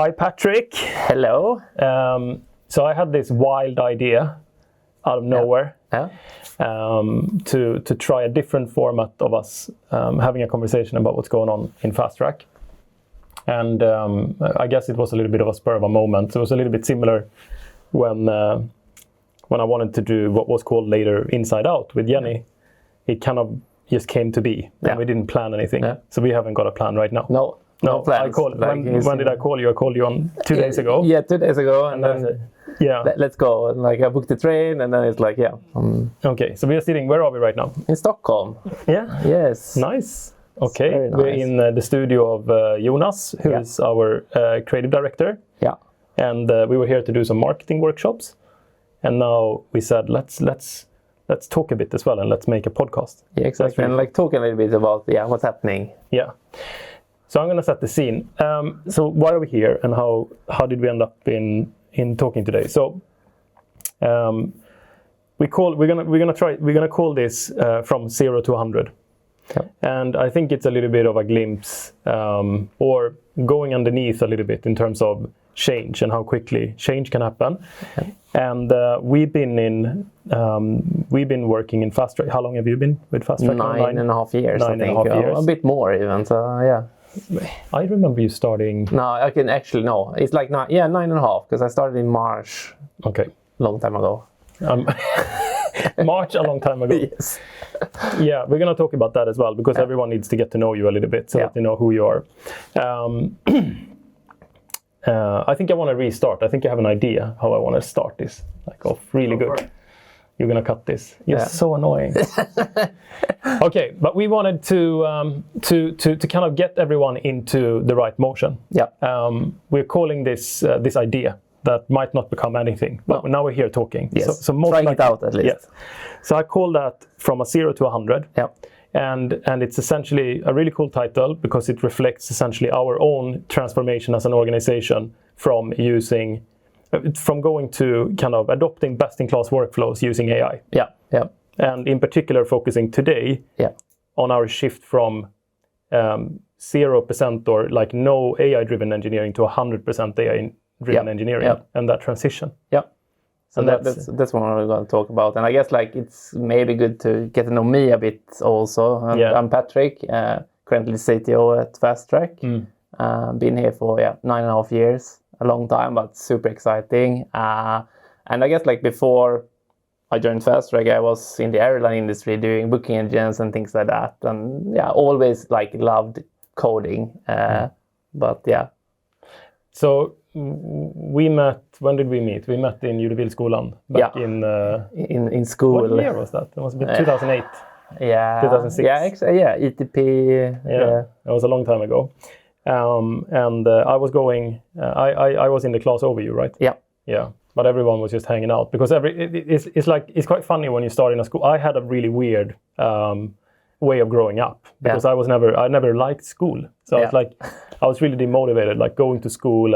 Hi, Patrik. Hello. So I had this wild idea out of nowhere to try a different format of us having a conversation about what's going on in Fast Track. And I guess it was a little bit of a spur of a moment. It was a little bit similar when I wanted to do what was called later Inside Out with Jenny. It kind of just came to be, and we didn't plan anything. So we haven't got a plan right now. No plans. When did I call you? I called you on 2 days ago. Yeah, 2 days ago, and then let's go. And I booked the train, and then it's Okay, so we are sitting. Where are we right now? In Stockholm. Yeah. Yes. Nice. Okay, Nice. We're in the studio of Jonas, who is our creative director. Yeah. And we were here to do some marketing workshops, and now we said let's talk a bit as well, and let's make a podcast. Yeah, exactly. And talk a little bit about what's happening. Yeah. So I'm going to set the scene. So why are we here, and how did we end up in talking today? So we're gonna call this from 0 to 100. Yep. And I think it's a little bit of a glimpse, or going underneath a little bit in terms of change and how quickly change can happen. Okay. And we've been working in Fast Track. How long have you been with Fast Track? 9.5 years. 9.5 years. A bit more even. So yeah. I remember you starting. No, I can actually no. It's 9.5 because I started in March. Okay. Long time ago. March a long time ago. Yes. Yeah, we're going to talk about that as well, because everyone needs to get to know you a little bit so that they know who you are. I think I want to restart. I think I have an idea how I want to start this. Off really good. You're going to cut this. You're so annoying. Okay, but we wanted to kind of get everyone into the right motion. Yeah. We're calling this idea that might not become anything, but now we're here talking. Yes. So trying it out at least. Yes. So I call that from a 0 to 100. Yeah. And it's essentially a really cool title because it reflects essentially our own transformation as an organization from going to kind of adopting best-in-class workflows using AI. Yeah. Yeah. And in particular, focusing today on our shift from 0% or no AI-driven engineering to 100% AI-driven engineering and that transition. Yeah. So that's what we're going to talk about. And I guess it's maybe good to get to know me a bit also. I'm Patrik, currently CTO at Fast Track. Been here for 9.5 years, a long time, but super exciting. And I guess before I joined Fast Track, I was in the airline industry doing booking engines and things like that. And always loved coding. So we met. When did we meet? We met in Judebilskolan back in school. What year was that? It must have been 2008. 2006. ETP. It was a long time ago. And I was going. I was in the class over you, right? Yeah. But everyone was just hanging out because it's quite funny when you start in a school. I had a really weird way of growing up because I never liked school. So I was really demotivated, going to school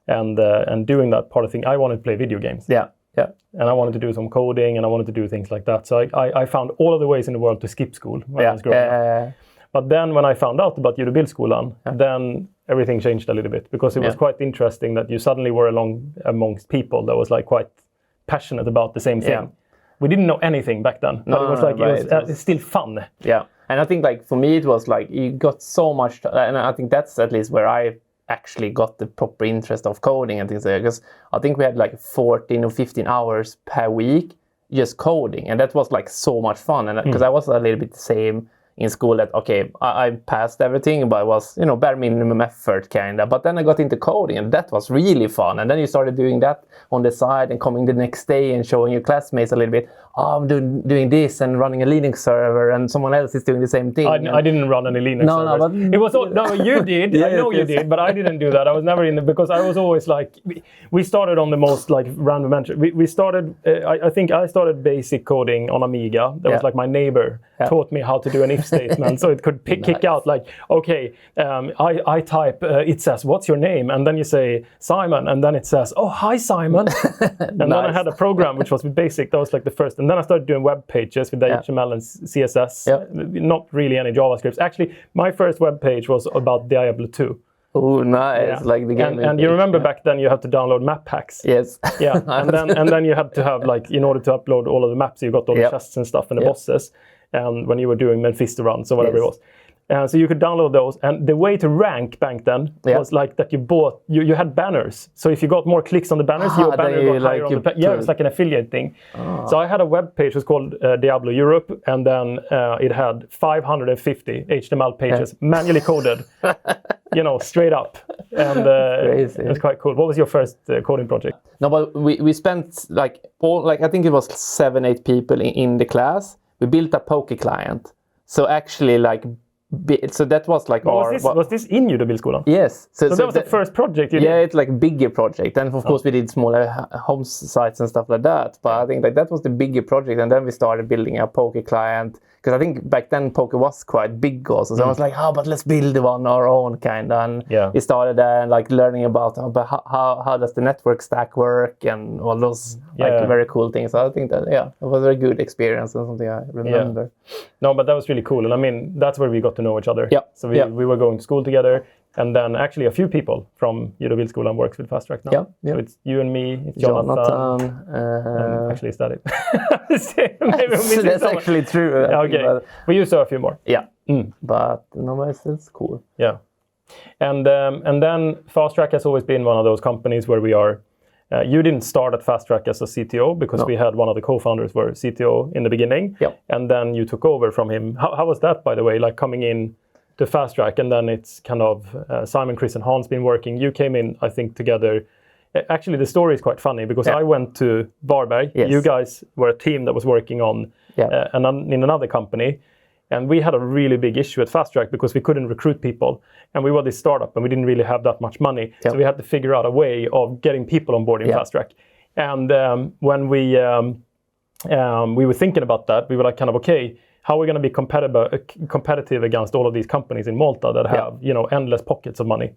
and doing that part of thing. I wanted to play video games. Yeah. And I wanted to do some coding and I wanted to do things like that. So I found all of the ways in the world to skip school when I was growing up. But then when I found out about Judebilskolan, then everything changed a little bit because it was quite interesting that you suddenly were amongst people that was quite passionate about the same thing. Yeah. We didn't know anything back then, but it was still fun. Yeah, and I think for me it was you got so much, and I think that's at least where I actually got the proper interest of coding and things like that, because I think we had 14 or 15 hours per week just coding, and that was so much fun, and because I was a little bit the same in school that I passed everything, but it was bare minimum effort kind of. But then I got into coding, and that was really fun. And then you started doing that on the side and coming the next day and showing your classmates a little bit. Oh, I'm doing this and running a Linux server, and someone else is doing the same thing. I didn't run any Linux servers. But it was you did. I know you did, but I didn't do that. I was never in because I was always we started on the most random entry. We started. I think I started basic coding on Amiga. That was my neighbor taught me how to do an if statement, so it could kick out I type. It says, "What's your name?" and then you say Simon, and then it says, "Oh, hi Simon." And then I had a program which was with basic. That was the first. And then I started doing web pages with HTML and CSS. Not really any JavaScript. Actually, my first web page was about Diablo 2. Oh, nice! Yeah. Like the game. And you remember back then you had to download map packs. Yes. Yeah, and then you had to have like in order to upload all of the maps, you got all the chests and stuff and the bosses, and when you were doing Mephisto runs or whatever it was. So you could download those, and the way to rank back then was like that you had banners. So if you got more clicks on the banners, your banner got higher on the page. Yeah, it was like an affiliate thing. So I had a web page, it was called Diablo Europe, and then it had 550 HTML pages manually coded, straight up. And it was quite cool. What was your first coding project? No, but we spent I think it was 7-8 people in the class. We built a poker client. So actually so that was like was this in Judobilskolan? Yes. So that was the first project you did? Yeah, it's like a bigger project. And of course we did smaller home sites and stuff like that. But I think that was the bigger project. And then we started building a poker client. Because I think back then poker was quite big also. So I was like, but let's build one our own kind of. And we started learning about how does the network stack work and all those very cool things. So I think that, it was a very good experience and something I remember. Yeah. No, but that was really cool. And I mean, that's where we got to know each other. Yeah. So we were going to school together. And then actually a few people from Judobilskolan works with Fast Track now. So it's you and me, it's Jonathan. Actually, is that it? Maybe that's actually true. Okay. We used to have a few more. Yeah. But no, it's cool. Yeah. And then Fast Track has always been one of those companies where we are. You didn't start at Fast Track as a CTO because we had one of the co-founders were CTO in the beginning. Yep. And then you took over from him. How was that, by the way, like coming in to Fast Track, and then it's kind of Simon, Chris, and Hans been working. You came in, I think, together. Actually, the story is quite funny because I went to Varberg. Yes. You guys were a team that was working on in another company, and we had a really big issue at Fast Track because we couldn't recruit people, and we were this startup, and we didn't really have that much money, so we had to figure out a way of getting people on board in Fast Track. And when we were thinking about that, we were like, kind of okay. How are we going to be competitive against all of these companies in Malta that have, endless pockets of money?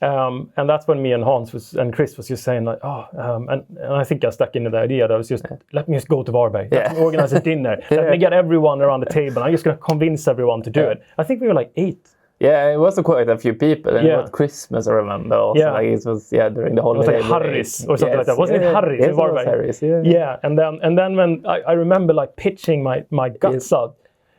And that's when me and Hans and Chris was just saying like, and I think I stuck into the idea that was just, let me just go to Varberg. Let me organize a dinner. Let me get everyone around the table. I'm just going to convince everyone to do it. I think we were like 8. Yeah, it was quite a few people. And it was Christmas, I remember. Also. Like it was during the holiday. It was like Harris or something like that. Wasn't it Harris in Varberg? Harris, yeah. And then when I remember like pitching my guts out.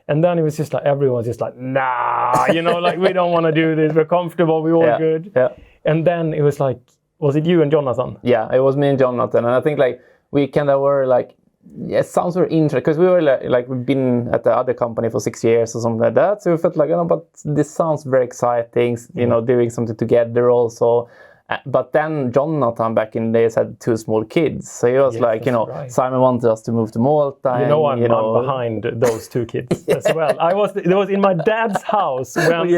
And then it was just like, everyone was just like, nah, like we don't want to do this. We're comfortable. We're all good. Yeah. And then it was like, was it you and Jonathan? Yeah, it was me and Jonathan. And I think like we kind of were like, it sounds very interesting because we were like we've been at the other company for 6 years or something like that. So we felt like, but this sounds very exciting, doing something together also. But then Jonathan back in the days had 2 small kids. So he was like, Simon wanted us to move to Malta. I'm behind those 2 kids as well. It was in my dad's house when,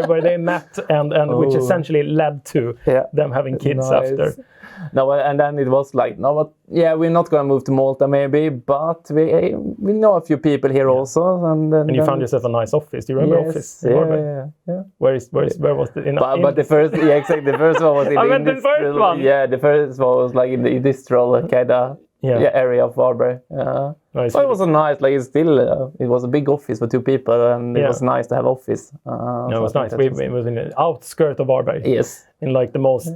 where they met and which essentially led to them having kids after. No, and then it was like, we're not going to move to Malta maybe, but we know a few people here also. And you found yourself a nice office. Do you remember office? Yeah. Where was it? But the first, exactly. The first one was in the industrial. The first one. Yeah, the first one was like in the industrial kind of area of Varberg. Nice. So it was a nice, like it was a big office for 2 people, and it was nice to have office. It was nice. It was in the outskirts of Varberg. Yes. In like the most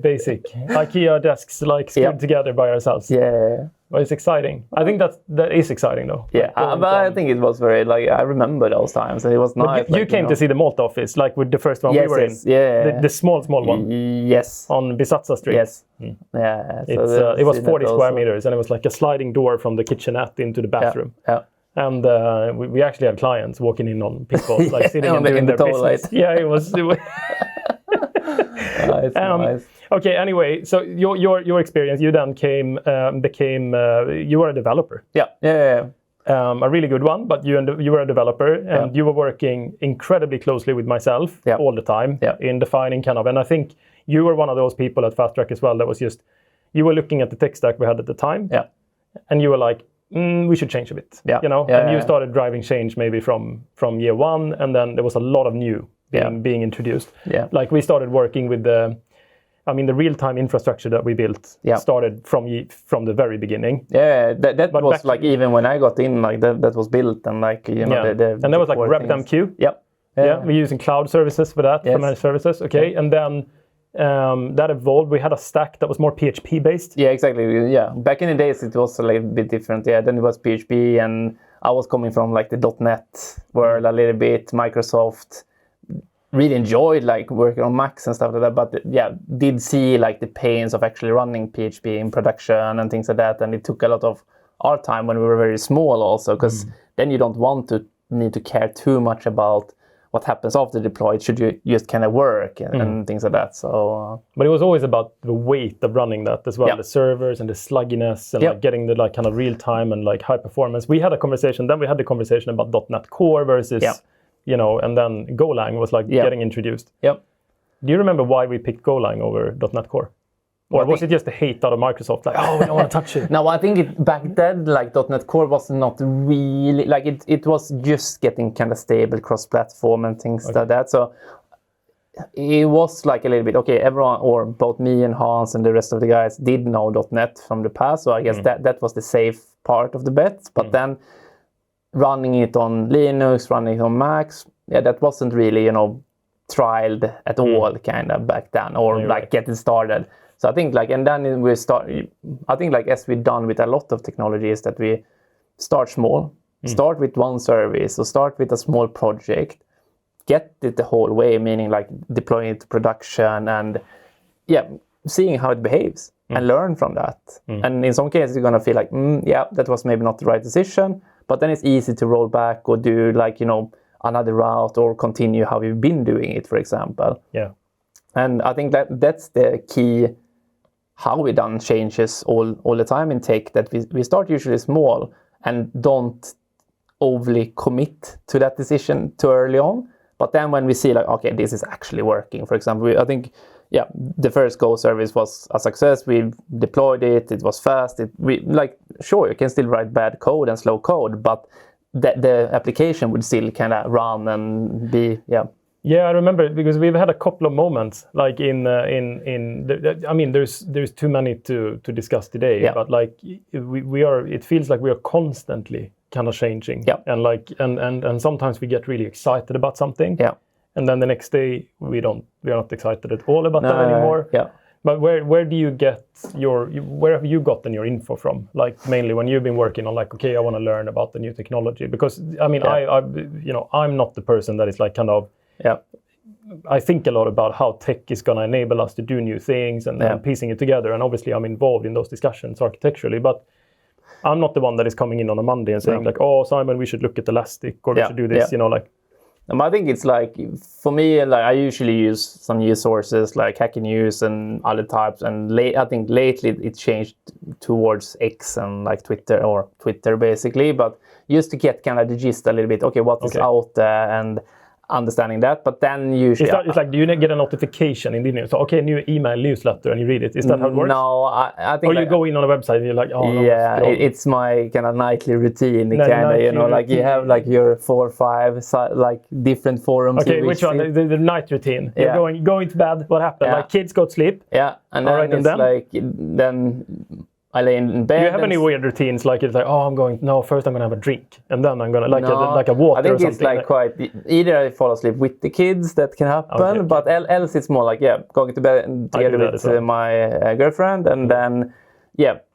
basic IKEA desks, like screwed together by ourselves. Yeah. But it's exciting. I think that is exciting though. Yeah, but I think it was very I remember those times, and it was nice. You came to see the Malta office, like with the first one we were in. Yeah. The small one. Yes. On Bisatsa Street. Yes. Yeah. So it was 40 square meters, and it was like a sliding door from the kitchenette into the bathroom. Yeah. And we actually had clients walking in on people, like sitting and doing their business. Yeah, it was. Nice. Okay. Anyway, so your experience, you then became you were a developer. Yeah. A really good one, but you were a developer, and you were working incredibly closely with myself all the time in defining kind of. And I think you were one of those people at Fast Track as well that was just you were looking at the tech stack we had at the time, and you were like, we should change a bit, and you started driving change maybe from year 1, and then there was a lot of new being introduced. Like we started working with the real-time infrastructure that we built started from the very beginning. Yeah, that was like even when I got in, like that was built and like and there was like RabbitMQ. Yeah, we're using cloud services for that, for managed services. Okay, and then that evolved. We had a stack that was more PHP based. Yeah, exactly. Yeah, back in the days it was a little bit different. Yeah, then it was PHP, and I was coming from like the .NET world a little bit. Microsoft. Really enjoyed like working on Macs and stuff like that, but did see like the pains of actually running PHP in production and things like that, and it took a lot of our time when we were very small also, because then you don't want to need to care too much about what happens after deploy. It should just kind of work and things like that. So, but it was always about the weight of running that as well, the servers and the slugginess and like getting the like kind of real time and like high performance. We had the conversation about .NET Core versus you know, and then Golang was like getting introduced. Yep. Do you remember why we picked Golang over .NET Core? Or was it just the hate out of Microsoft? Like, we don't want to touch it. No, I think back then, like .NET Core was not really, like it was just getting kind of stable cross-platform and things like that. So it was like a little bit, everyone, or both me and Hans and the rest of the guys did know .NET from the past. So I guess that was the safe part of the bet. But then running it on Linux, running it on Macs, that wasn't really, trialed at all kind of back then, or getting started. So I think and then we start, I think as we've done with a lot of technologies, that we start small, start with one service, or start with a small project, get it the whole way, meaning like deploying it to production and seeing how it behaves and learn from that. And in some cases you're going to feel like, that was maybe not the right decision. But then it's easy to roll back or do another route or continue how you've been doing it, for example. Yeah. And I think that's the key, how we done changes all the time in tech, that we start usually small and don't overly commit to that decision too early on. But then when we see this is actually working, for example, I think the first Go service was a success. We deployed it. It was fast. Sure, you can still write bad code and slow code, but the application would still kind of run and be, Yeah, I remember, because we've had a couple of moments like I mean, there's too many to discuss today, but like we are. It feels like we are constantly kind of changing, and and sometimes we get really excited about something, and then the next day we are not excited at all about that anymore. But where do you get where have you gotten your info from? Like mainly when you've been working on I want to learn about the new technology, because I mean I'm not the person that is like kind of I think a lot about how tech is going to enable us to do new things and piecing it together, and obviously I'm involved in those discussions architecturally, but I'm not the one that is coming in on a Monday and saying Simon, we should look at Elastic, or we should do this, I think it's for me, I usually use some news sources like Hacker News and other types, and I think lately it changed towards X and Twitter basically, but used to get kind of the gist a little bit, what is out there and understanding that. But then usually it's do you get a notification in the news? So new email newsletter, and you read it. Is that how it works? No, I think. Or you go in on a website and you're like, it's my kind of nightly routine. You have your 4 or 5 different forums. Okay, which one? The night routine. Yeah. You're going to bed. What happened? Like kids go to sleep. Yeah, and then then I lay in bed. Do you have any weird routines? Like it's first I'm going to have a drink, and then I'm going to like a water. I think or it's something. Quite either I fall asleep with the kids, that can happen, but else it's more going to bed together with my girlfriend, and then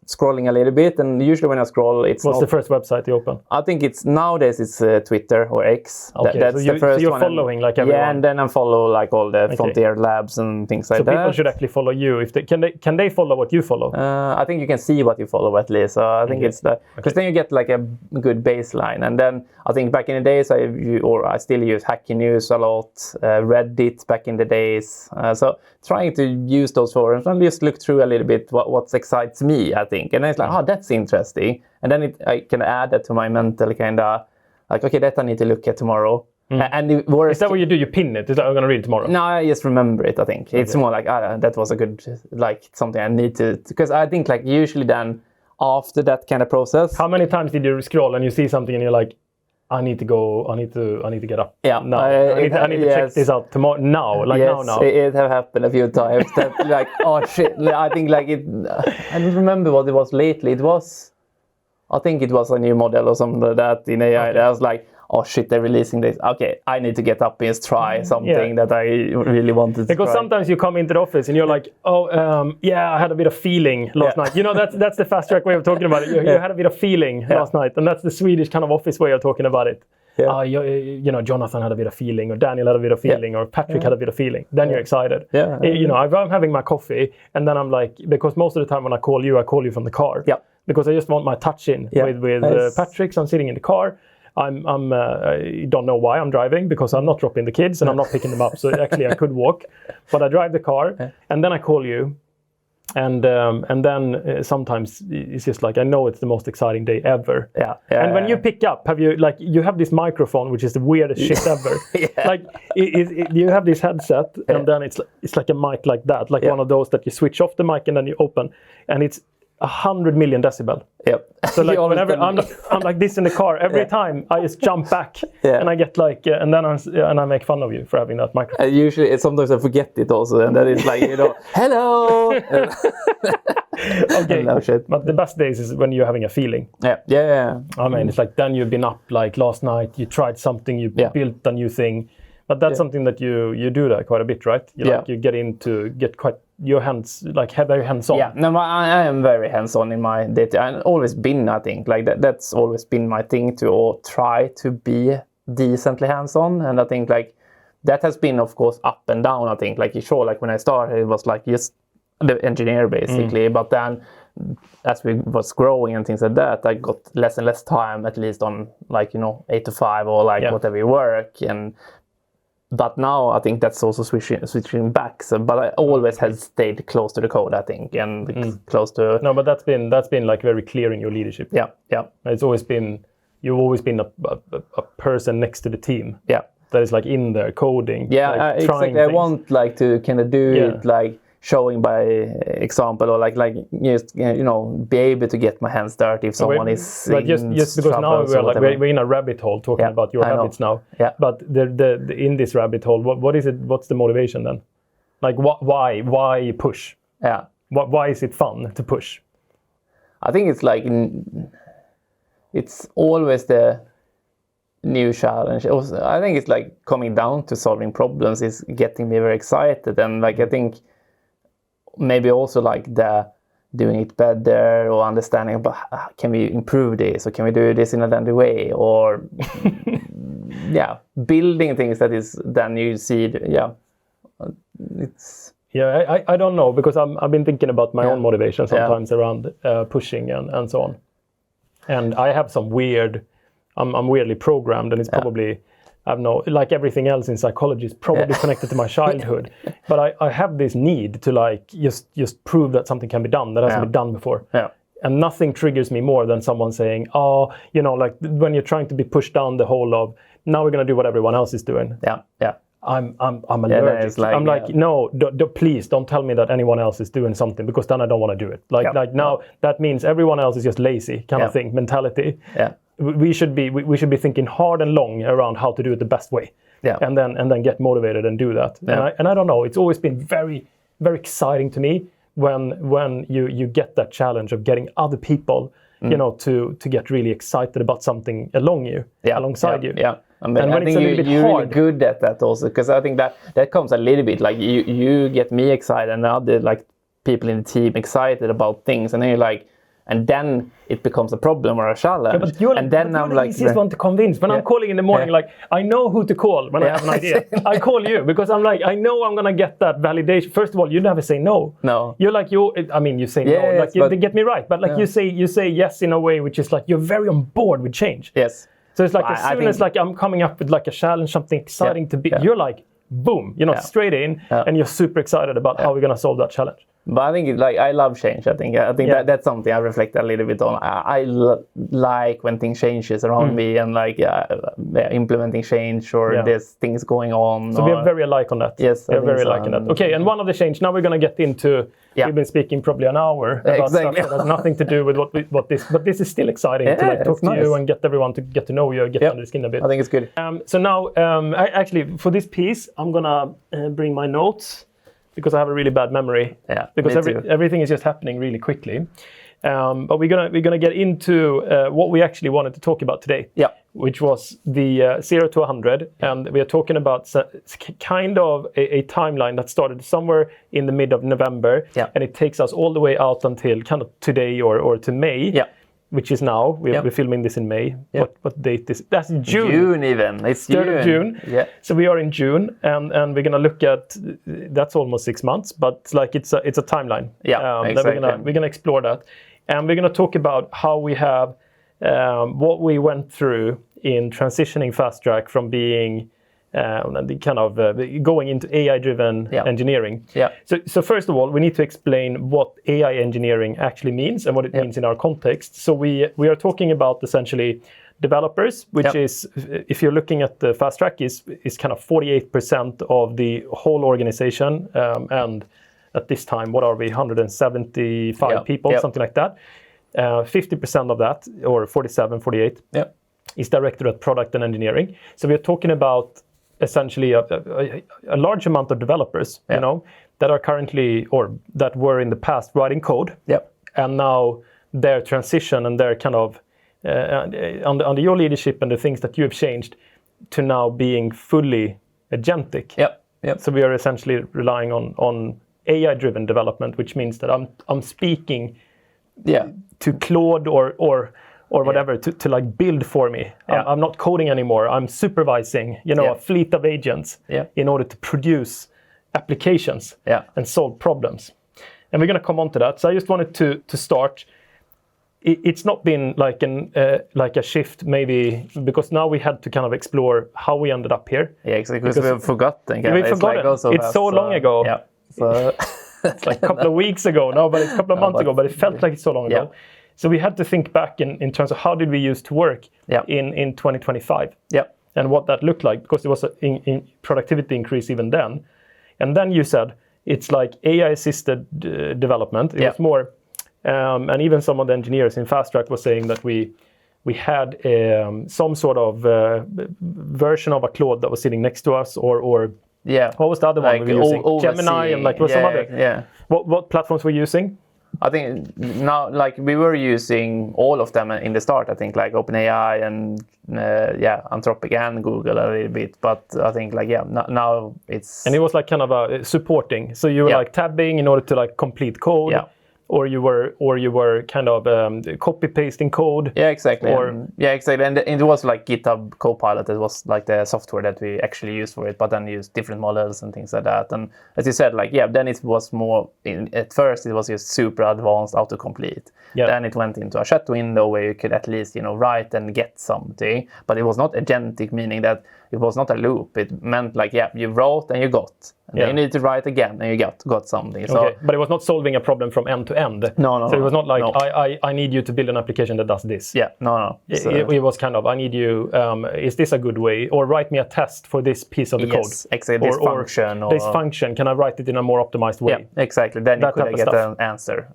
scrolling a little bit. And usually when I scroll, what's the first website you open? I think nowadays it's Twitter or X. Okay, that's the first so you're one. Following everyone. Yeah, and then I follow all the Frontier Labs and things like that. So people should actually follow you. If can they follow what you follow? I think you can see what you follow at least. So I think it's that, because then you get a good baseline. And then I think back in the days I still use Hacker News a lot, Reddit back in the days. So trying to use those forums and just look through a little bit what excites me, I think. And then it's that's interesting. And then I can add that to my mental kind of that I need to look at tomorrow. And is that what you do? You pin it? Is that I'm going to read it tomorrow? No, I just remember it, I think. It's more that was a good, something I need to, because I think usually then after that kind of process. How many times did you scroll and you see something and you're like, I need to go, I need to get up. Yeah. No, I need to check this out tomorrow. Now, now. It have happened a few times that oh shit, I think it, I don't remember what it was lately. I think it was a new model or something like that in AI. I was oh shit, they're releasing this. Okay, I need to get up and just try something that I really wanted to Because try. sometimes you come into the office and you're like, I had a bit of feeling last night. You know, that's the fast track way of talking about it. You had a bit of feeling last night, and that's the Swedish kind of office way of talking about it. Yeah. You know, Jonathan had a bit of feeling, or Daniel had a bit of feeling, or Patrik had a bit of feeling. Then you're excited. You know, if I'm having my coffee, and then I'm like, because most of the time when I call you from the car. Yeah. Because I just want my touch in with Patrik. So I'm sitting in the car. I don't know why I'm driving, because I'm not dropping the kids and I'm not picking them up. So actually I could walk, but I drive the car and then I call you. And then sometimes it's just like, I know it's the most exciting day ever. And when you pick up, you have this microphone, which is the weirdest shit ever. Like you have this headset, and then it's like a mic like that, like one of those that you switch off the mic and then you open, and it's 100 million decibel. So like whenever I'm like this in the car, every time I just jump back and I get like, and then I make fun of you for having that microphone. Usually, sometimes I forget it also, and then it's like, you know, hello. Okay, but the best days is when you're having a feeling. I mean, it's like then you've been up like last night, you tried something, you built a new thing. But that's something that you do that quite a bit, right? You get quite your hands, like very hands-on. Yeah, no, I am very hands-on in my day. I've always been, I think, like that's always been my thing, to try to be decently hands-on. And I think like that has been, of course, up and down. I think like like when I started, it was like just the engineer basically, but then as we was growing and things like that, I got less and less time, at least on like, you know, 8 to 5 or like whatever you work. But now I think that's also switching back. So, but I always have stayed close to the code, I think, and close to. No, but that's been like very clear in your leadership. Yeah. It's always been, you've always been a person next to the team. Yeah. That is like in there coding. Yeah, like, exactly. I want like to kind of do it like showing by example, or like just, you know, be able to get my hands dirty if someone is like just because now we're in a rabbit hole talking about your habits now. But the in this rabbit hole, what is it? What's the motivation then? Like why push? Why is it fun to push? I think it's like it's always the new challenge. I think it's like coming down to solving problems is getting me very excited, and like I think maybe also like the doing it better, or understanding about can we improve this, or can we do this in another way, or building things that is then you see it's I don't know, because I've been thinking about my own motivation sometimes around pushing and so on, and I have some weird I'm weirdly programmed, and it's probably like everything else in psychology is probably connected to my childhood. But I have this need to like just prove that something can be done that hasn't been done before. And nothing triggers me more than someone saying, oh, you know, like when you're trying to be pushed down the hole of, now we're going to do what everyone else is doing. I'm allergic. Like, no, please don't tell me that anyone else is doing something, because then I don't want to do it. Like now that means everyone else is just lazy kind of thing, mentality. We should be thinking hard and long around how to do it the best way, and then get motivated and do that. And I don't know, it's always been very, very exciting to me when you get that challenge of getting other people, you know, to get really excited about something alongside you. I mean, I think you're really good at that also, because I think that comes a little bit like you get me excited and other like people in the team excited about things, and then you're like. And then it becomes a problem or a challenge. But you're the easiest one to convince. When I'm calling in the morning, like, I know who to call when I have an idea. I call you, because I'm like, I know I'm going to get that validation. First of all, you never say no. You're like, you say no. Like, they get me right. But like you say yes in a way which is like, you're very on board with change. So it's like, as soon as like I'm coming up with like a challenge, something exciting to be, you're like, boom, you know, straight in, and you're super excited about how we're going to solve that challenge. But I think I love change. I think that's something I reflect a little bit on. I like when things changes around me, and like implementing change, or there's things going on. So we are very alike on that. Yes, we are very alike on that. Okay, and one of the change, now we're going to get into, we've been speaking probably an hour about stuff that has nothing to do with what this, but this is still exciting to like talk to you and get everyone to get to know you, get under the skin a bit. I think it's good. So now, actually, for this piece, I'm going to bring my notes, because I have a really bad memory. Because everything is just happening really quickly. But we're gonna get into what we actually wanted to talk about today. which was the 0 to 100. And we are talking about kind of a timeline that started somewhere in the mid of November. Yeah. And it takes us all the way out until kind of today or to May. Yeah. Which is now. We're filming this in May. Yeah. What date is it? That's June. June even. It's 3rd of June. Yeah. So we are in June, and we're gonna look at that's almost 6 months, but like it's a timeline. Yeah, exactly. We're gonna explore that, and we're gonna talk about how we have what we went through in transitioning Fast Track from being the kind of going into AI-driven engineering. Yeah. So first of all, we need to explain what AI engineering actually means and what it means in our context. So we are talking about essentially developers, which is, if you're looking at the Fast Track, is kind of 48% of the whole organization. And at this time, what are we, 175 people, something like that. 50% of that, or 47, 48, is directed at product and engineering. So we're talking about essentially a large amount of developers, you know, that are currently, or that were in the past writing code, and now their transition and their kind of under your leadership and the things that you have changed to now being fully agentic. So we are essentially relying on AI-driven development, which means that I'm speaking to Claude or whatever to like build for me. I'm not coding anymore. I'm supervising, you know, a fleet of agents in order to produce applications and solve problems. And we're going to come on to that. So I just wanted to start. It's not been like a shift, maybe, because now we had to kind of explore how we ended up here. Yeah, exactly. Because we've forgotten. We've forgotten. It's so long ago. Yeah. So it's like a couple of weeks ago. No, but it's a couple of months ago. But it felt like it's so long ago. So we had to think back in terms of how did we use to work in 2025 and what that looked like, because there was in productivity increase even then. And then you said it's like AI-assisted development. It was more, and even some of the engineers in Fast Track was saying that we had some sort of version of a Claude that was sitting next to us, or what was the other one we were using? Gemini and like some other. Yeah. What platforms were you using? I think now, like, we were using all of them in the start. I think like OpenAI and Anthropic and Google a little bit. But I think like now it's, and it was like kind of a supporting. So you were like tabbing in order to like complete code. Or you were kind of copy pasting code. Yeah, exactly. Exactly. And it was like GitHub Copilot. It was like the software that we actually used for it, but then used different models and things like that. And as you said, like then it was more. At first, it was just super advanced autocomplete. Then it went into a chat window where you could at least write and get something, but it was not agentic, meaning that it was not a loop. It meant like you wrote and you got. And then you need to write again and you got something. So, but it was not solving a problem from end to end. No. So it was not like I need you to build an application that does this. No. So, it was kind of I need you. Is this a good way? Or write me a test for this piece of the code. Exactly. This function. Or this function. Can I write it in a more optimized way? Yeah, exactly. Then you could get an answer.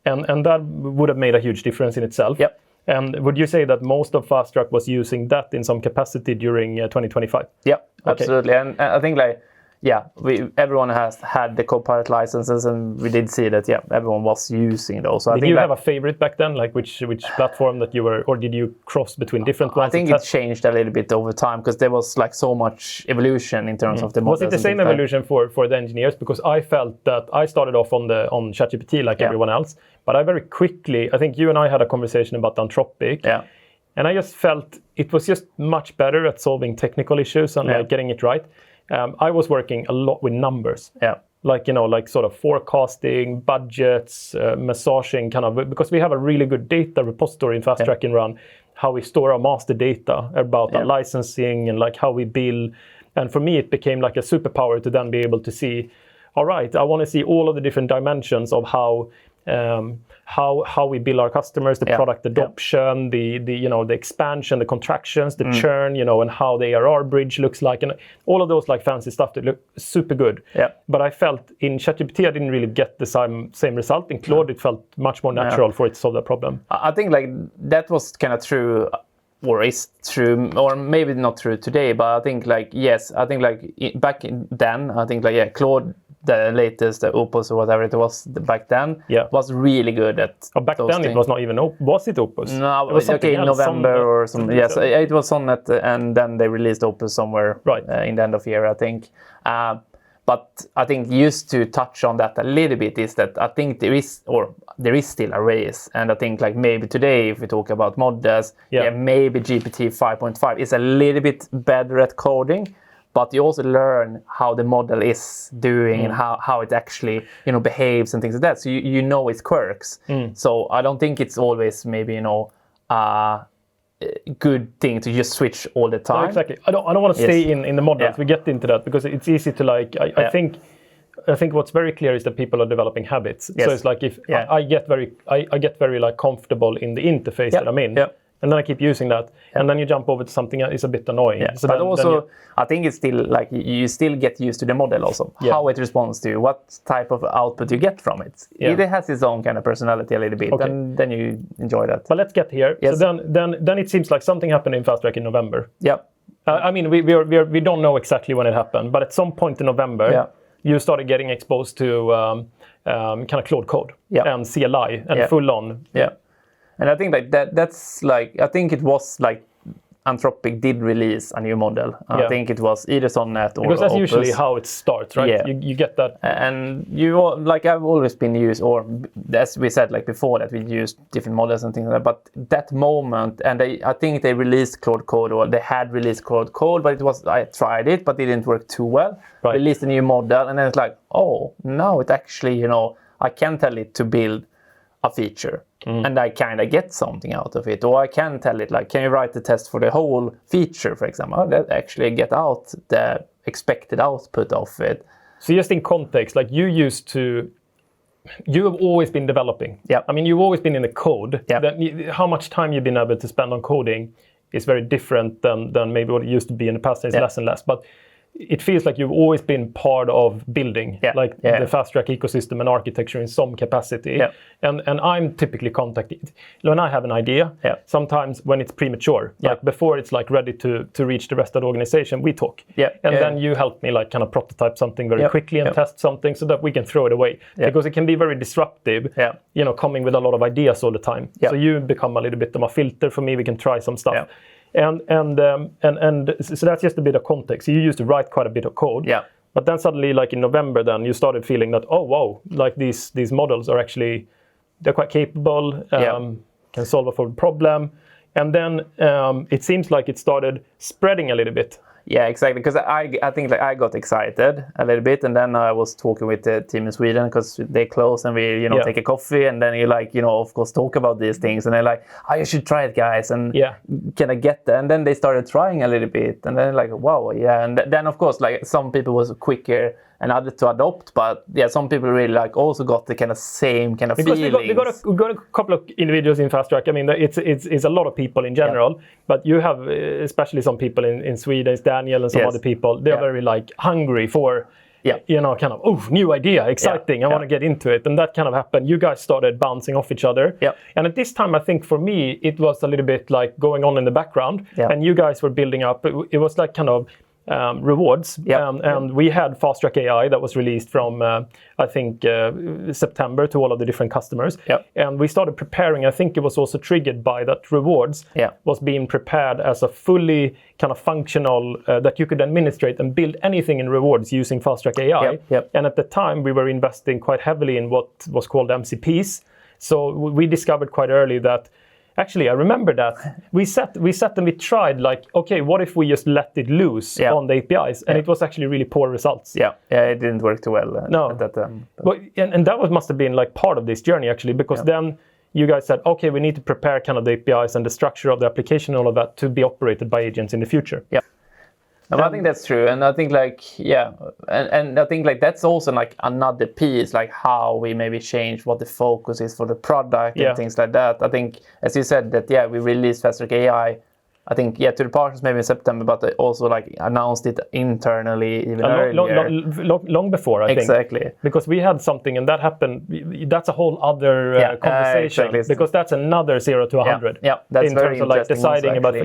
And that would have made a huge difference in itself. And would you say that most of Fast Track was using that in some capacity during 2025? Yeah, absolutely. And I think like, everyone has had the Copilot licenses, and we did see that, everyone was using those. So did you have a favorite back then? Like which platform that you were, or did you cross between different ones? I think it changed a little bit over time because there was like so much evolution in terms of the models. Was it the same evolution for the engineers? Because I felt that I started off on ChatGPT like everyone else, but I very quickly, I think you and I had a conversation about Anthropic. And I just felt it was just much better at solving technical issues and like getting it right. I was working a lot with numbers, like like sort of forecasting, budgets, massaging, kind of, because we have a really good data repository in Fast Track and Run, how we store our master data about our licensing and like how we bill. And for me, it became like a superpower to then be able to see, all right, I want to see all of the different dimensions of how we bill our customers, the product adoption, the expansion, the contractions, the churn, and how the ARR bridge looks like, and all of those like fancy stuff that look super good. But I felt in ChatGPT I didn't really get the same result. In Claude it felt much more natural for it to solve that problem. I think like that was kind of true, or is true, or maybe not true today, but I think like back then I think like Claude the latest Opus or whatever it was back then, was really good at back then things. It was not even was it Opus? No, it was okay, in November or something. Yes, it was Sonnet, and then they released Opus somewhere in the end of year, I think. But I think just to touch on that a little bit is that I think there is still a race, and I think like maybe today if we talk about models, maybe GPT 5.5 is a little bit better at coding, but you also learn how the model is doing and how it actually behaves and things like that. So you know its quirks. So I don't think it's always maybe good thing to just switch all the time. No, exactly. I don't want to stay in the models. We get into that because it's easy to like. I think what's very clear is that people are developing habits. So it's like if I get very like comfortable in the interface that I'm in. And then I keep using that, and then you jump over to something that is a bit annoying. So but also, I think it's still like you still get used to the model also, how it responds to you, what type of output you get from it. It has its own kind of personality a little bit, and then you enjoy that. But let's get here. So then it seems like something happened in Fast Track in November. I mean, we don't know exactly when it happened, but at some point in November, you started getting exposed to kind of Claude Code and CLI and full on. And I think like that's like, I think it was like Anthropic did release a new model. I think it was either Sonnet or because that's Opus. usually how it starts, right? You get that. And like I've always been used, or as we said like before, that we used different models and things like that. But that moment, and I think they released Claude Code, or they had released Claude Code, but I tried it, but it didn't work too well. Released a new model, and then it's like, oh, now it actually, I can tell it to build a feature. And I kind of get something out of it. Or I can tell it, like, can you write the test for the whole feature, for example? That actually get out the expected output of it. So just in context, like you have always been developing. I mean, you've always been in the code. How much time you've been able to spend on coding is very different than maybe what it used to be in the past. It's less and less. But it feels like you've always been part of building the Fast Track ecosystem and architecture in some capacity. And I'm typically contacted when I have an idea. Sometimes when it's premature, like before it's like ready to reach the rest of the organization, we talk. Then you help me like kind of prototype something very quickly and test something so that we can throw it away. Because it can be very disruptive, coming with a lot of ideas all the time. So you become a little bit of a filter for me. We can try some stuff. And so that's just a bit of context. You used to write quite a bit of code. But then suddenly, like in November, then you started feeling that, oh, wow, like these models are actually, they're quite capable, can solve a problem. And then it seems like it started spreading a little bit. Yeah, exactly. Because I think like I got excited a little bit, and then I was talking with the team in Sweden because they close and we take a coffee, and then you like of course talk about these things, and they're like, oh, you should try it, guys, and can I get that? And then they started trying a little bit, and then like, wow, and then of course like some people was quicker and others to adopt, but some people really like also got the kind of same kind of feelings. Because we got a couple of individuals in Fast Track. I mean, it's a lot of people in general, but you have especially some people in Sweden, it's Daniel and some other people. They're very like hungry for, kind of, new idea, exciting. I want to get into it, and that kind of happened. You guys started bouncing off each other, and at this time, I think for me, it was a little bit like going on in the background, and you guys were building up. It was like kind of rewards, and we had Fast Track AI that was released from I think September to all of the different customers, and we started preparing. I think it was also triggered by that rewards was being prepared as a fully kind of functional that you could administrate and build anything in rewards using Fast Track AI. And at the time we were investing quite heavily in what was called MCPs. So we discovered quite early that actually, I remember that we sat and we tried like, okay, what if we just let it loose on the APIs? And it was actually really poor results. It didn't work too well. At that time. But and that must have been like part of this journey actually, because then you guys said, okay, we need to prepare kind of the APIs and the structure of the application and all of that to be operated by agents in the future. I think that's true, and I think like and I think like that's also like another piece, like how we maybe change what the focus is for the product and things like that. I think, as you said, that we released Fast Track AI, I think to the partners maybe in September, but they also like announced it internally even earlier. Long before, I think. Exactly. Because we had something, and that happened. That's a whole other conversation. Because that's another 0 to 100. That's in terms of like deciding about.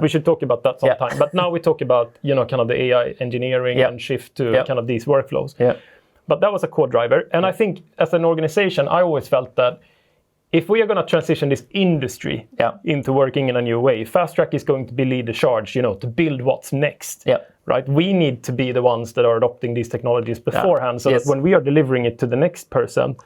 We should talk about that sometime. But now we talk about kind of the AI engineering and shift to kind of these workflows. but that was a core driver. And I think as an organization, I always felt that if we are going to transition this industry into working in a new way, Fast Track is going to be lead the charge, to build what's next. Right? We need to be the ones that are adopting these technologies beforehand, so that when we are delivering it to the next person,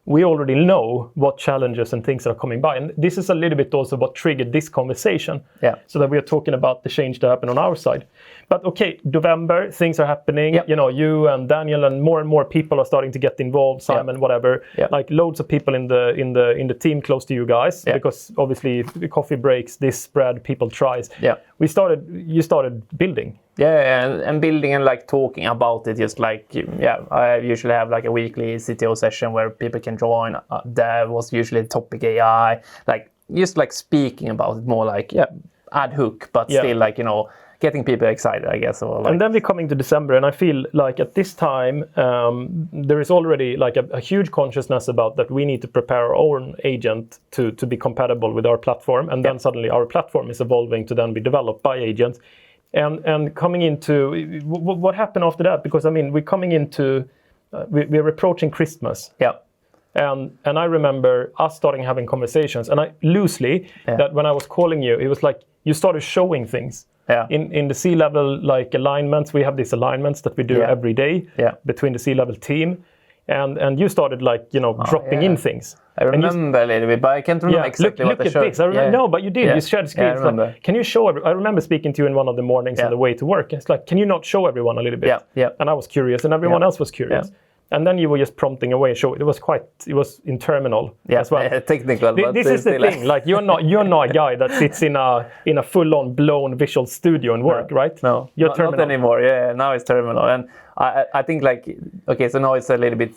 we already know what challenges and things are coming by. And this is a little bit also what triggered this conversation, so that we are talking about the change that happened on our side. But okay, November, things are happening. You and Daniel and more people are starting to get involved. Simon, whatever. Like loads of people in the team close to you guys, because obviously coffee breaks, this spread, people tries. You started building. And building and like talking about it, just like I usually have like a weekly CTO session where people can join. There was usually the topic AI, like just like speaking about it more like ad hoc, but still like getting people excited, I guess. Or like... And then we're coming to December, and I feel like at this time there is already like a huge consciousness about that we need to prepare our own agent to be compatible with our platform, and then suddenly our platform is evolving to then be developed by agents. And coming into what happened after that, because I mean we're coming into we're approaching Christmas, and I remember us starting having conversations, and I loosely that when I was calling you, it was like you started showing things in the C-level like alignments. We have these alignments that we do every day between the C-level team, and you started like dropping in things. I remember a little bit, but I can't remember exactly what I showed. Look at this. I remember, no, but you did. You shared screens. Like, can you show? I remember speaking to you in one of the mornings on the way to work. It's like, can you not show everyone a little bit? And I was curious, and everyone else was curious. And then you were just prompting away. Show it was in terminal as well. Technical. But this is the thing. Like you're not a guy that sits in a full-on blown visual studio and work, right? No, you're terminal. Not anymore. Now it's terminal, and I think like so now it's a little bit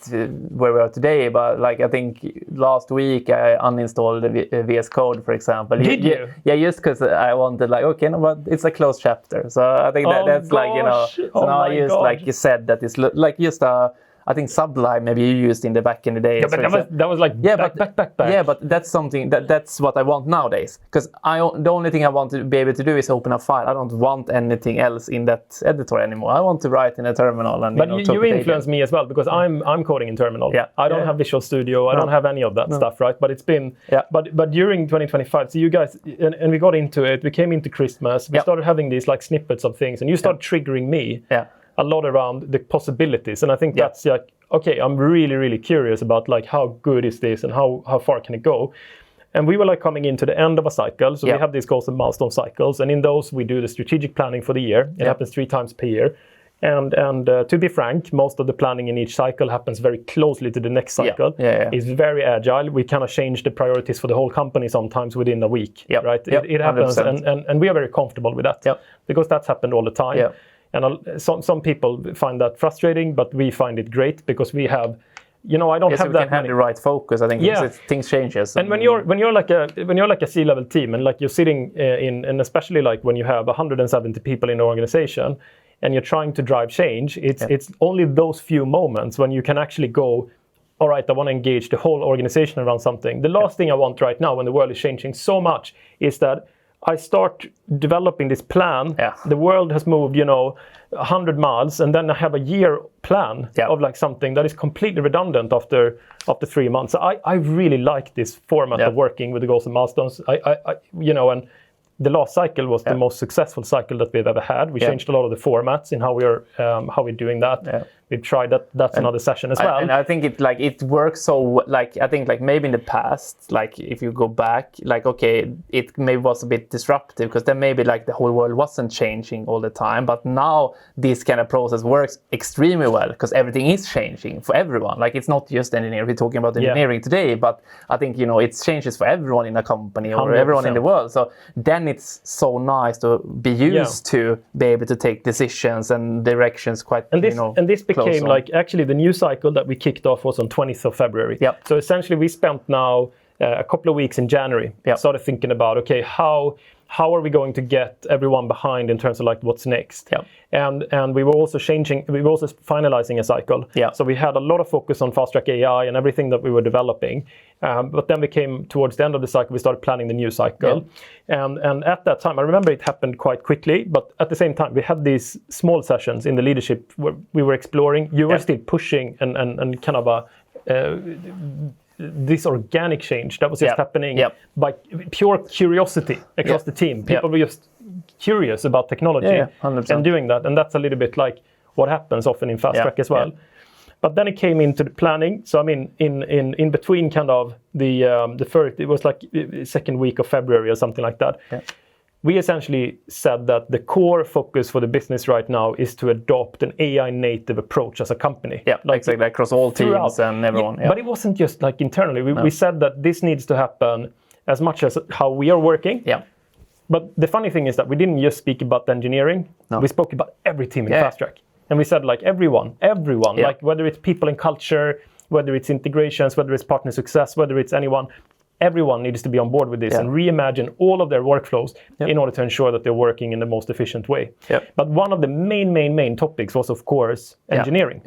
where we are today, but like I think last week I uninstalled the VS Code, for example. Did you? Yeah, just because I wanted like but it's a closed chapter, so I think that's gosh. like so now I used like you said that it's like just I think Sublime maybe you used in the back in the day. Yeah, but that was like back. Yeah, but that's something that's what I want nowadays. Because the only thing I want to be able to do is open a file. I don't want anything else in that editor anymore. I want to write in a terminal and. But you influence me as well, because I'm coding in terminal. I don't have Visual Studio. I don't have any of that stuff, right? But it's been. But during 2025, so you guys and we got into it. We came into Christmas. We started having these like snippets of things, and you started triggering me. A lot around the possibilities, and I think that's like okay, I'm really, really curious about like how good is this and how far can it go. And we were like coming into the end of a cycle, so we have these goals and milestone cycles, and in those we do the strategic planning for the year. It happens 3 times per year, and to be frank, most of the planning in each cycle happens very closely to the next cycle. It's very agile. We kind of change the priorities for the whole company sometimes within a week, right? It happens, and we are very comfortable with that because that's happened all the time. And some people find that frustrating, but we find it great because we have, I don't have that. We can have the right focus. I think things changes. And when you're like a C-level team, and like you're sitting and especially like when you have 170 people in the organization, and you're trying to drive change, it's only those few moments when you can actually go, all right, I want to engage the whole organization around something. The last thing I want right now, when the world is changing so much, is that I start developing this plan. The world has moved, 100 miles, and then I have a year plan of like something that is completely redundant after 3 months. I really like this format of working with the goals and milestones. And the last cycle was the most successful cycle that we've ever had. We changed a lot of the formats in how we're doing that. We've tried that. That's another session as well. And I think it works so I think like maybe in the past, like if you go back, like okay, it maybe was a bit disruptive because then maybe like the whole world wasn't changing all the time. But now this kind of process works extremely well because everything is changing for everyone. Like it's not just engineering. We're talking about engineering today, but I think it changes for everyone in a company or 100%. Everyone in the world. So then it's so nice to be used to be able to take decisions and directions quite. And this became like actually the new cycle that we kicked off was on 20th of February. So essentially we spent now a couple of weeks in January. Started thinking about okay, how how are we going to get everyone behind in terms of like what's next? And we were also finalizing a cycle. So we had a lot of focus on Fast Track AI and everything that we were developing. But then we came towards the end of the cycle, we started planning the new cycle. And at that time, I remember it happened quite quickly, but at the same time, we had these small sessions in the leadership where we were exploring. You were still pushing and kind of this organic change that was just happening by pure curiosity across the team. People were just curious about technology and doing that. And that's a little bit like what happens often in Fast Track as well. But then it came into the planning. So I mean, in between kind of the first, it was like second week of February or something like that. We essentially said that the core focus for the business right now is to adopt an AI native approach as a company. Exactly, across all teams and everyone. But it wasn't just like internally. We said that this needs to happen as much as how we are working. But the funny thing is that we didn't just speak about the engineering. We spoke about every team in Fast Track. And we said like everyone, like whether it's people and culture, whether it's integrations, whether it's partner success, whether it's anyone, everyone needs to be on board with this and reimagine all of their workflows in order to ensure that they're working in the most efficient way. But one of the main topics was, of course, engineering.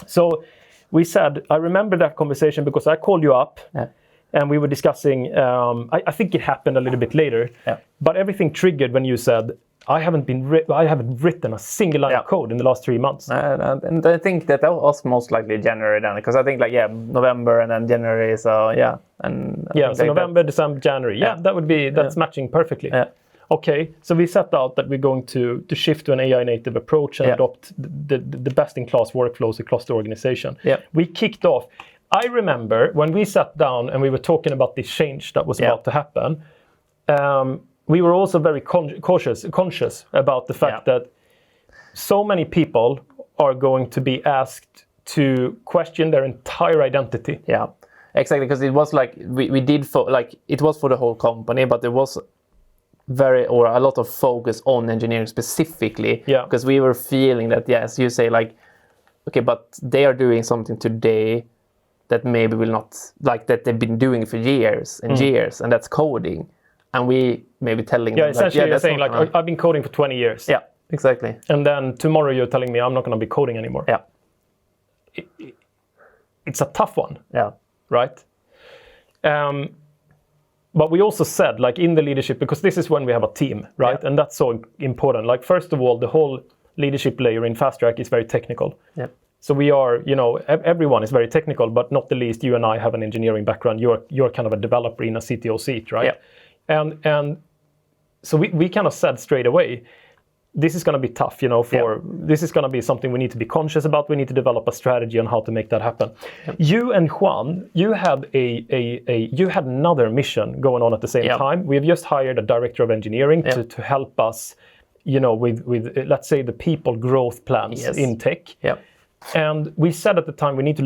So we said, I remember that conversation because I called you up and we were discussing, I think it happened a little bit later, but everything triggered when you said, I haven't written a single line of code in the last 3 months. And I think that was most likely January then, because I think like November and then January. So so November, December, January. That's matching perfectly. Okay, so we set out that we're going to shift to an AI native approach and adopt the best in class workflows across the organization. We kicked off. I remember when we sat down and we were talking about this change that was about to happen. We were also very conscious about the fact that so many people are going to be asked to question their entire identity. Exactly, because it was like we did it was for the whole company, but there was a lot of focus on engineering specifically, because we were feeling that as you say, like, okay, but they are doing something today that maybe will not, like, that they've been doing for years and years, and that's coding. And we maybe telling them, essentially you're saying like, I've been coding for 20 years. Exactly. And then tomorrow you're telling me I'm not going to be coding anymore. It's a tough one. Right? But we also said, like, in the leadership, because this is when we have a team, right? And that's so important. Like, first of all, the whole leadership layer in Fast Track is very technical. So we are, everyone is very technical, but not the least, you and I have an engineering background. You're kind of a developer in a CTO seat, right? And so we kind of said straight away, this is going to be tough, this is going to be something we need to be conscious about. We need to develop a strategy on how to make that happen. You and Juan, you had you had another mission going on at the same time. We have just hired a director of engineering to help us, with let's say the people growth plans in tech. And we said at the time we need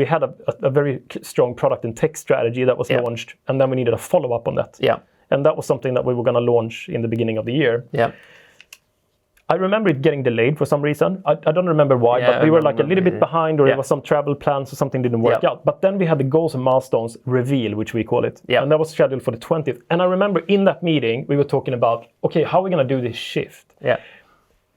had a very strong product and tech strategy that was launched, and then we needed a follow-up on that. And that was something that we were going to launch in the beginning of the year. I remember it getting delayed for some reason. I don't remember why, but we were like a little bit behind, or there was some travel plans or something didn't work out. But then we had the goals and milestones reveal, which we call it. And that was scheduled for the 20th. And I remember in that meeting, we were talking about, okay, how are we going to do this shift?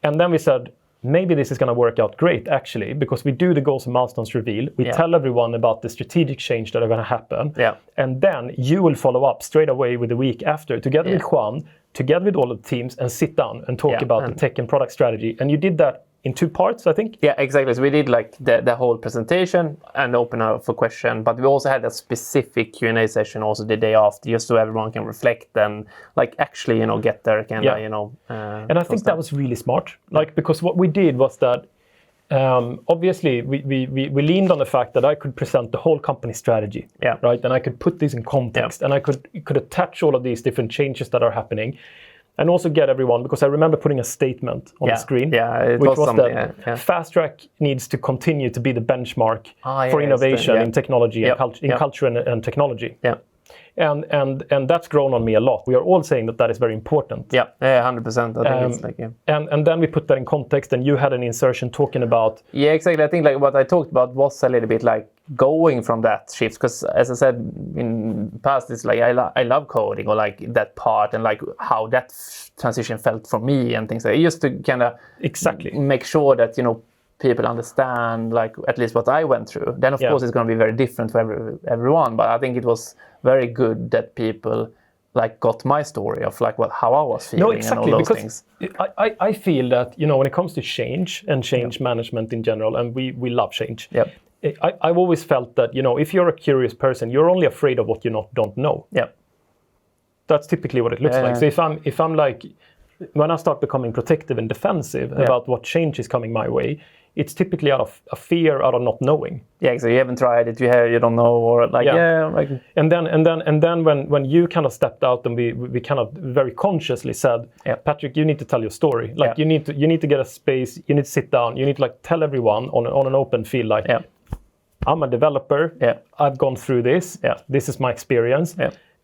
And then we said, maybe this is going to work out great, actually, because we do the goals and milestones reveal. We tell everyone about the strategic change that are going to happen. And then you will follow up straight away with the week after, together with Juan, together with all of the teams, and sit down and talk about the tech and product strategy. And you did that in 2 parts, I think? Exactly. So we did like the whole presentation and open up for question, but we also had a specific Q&A session also the day after, just so everyone can reflect and like actually, get their kind of, and I think that was really smart, like, because what we did was that obviously we leaned on the fact that I could present the whole company strategy, right? And I could put this in context, and I could attach all of these different changes that are happening. And also get everyone, because I remember putting a statement on the screen, which was that Fast Track needs to continue to be the benchmark for innovation in technology and in culture and technology. And that's grown on me a lot. We are all saying that is very important. 100%. I think it's like, and then we put that in context, and you had an insertion talking about... exactly. I think like what I talked about was a little bit like going from that shift, because as I said in the past, it's like I love coding, or like that part, and like how that transition felt for me and things like that. Just to kind of make sure that, you know, people understand like at least what I went through. Then of course it's going to be very different for everyone, but I think it was very good that people like got my story of like how I was feeling and all those things. I feel that, you know, when it comes to change and change management in general, and we love change. I've always felt that, you know, if you're a curious person, you're only afraid of what you don't know. That's typically what it looks like. So if I'm like, when I start becoming protective and defensive about what change is coming my way, it's typically out of a fear, out of not knowing. So you haven't tried it, you don't know, or like And then when you kind of stepped out and we kind of very consciously said, Patrik, you need to tell your story. Like you need to get a space, you need to sit down, you need to like tell everyone on an open field, like I'm a developer, I've gone through this, this is my experience,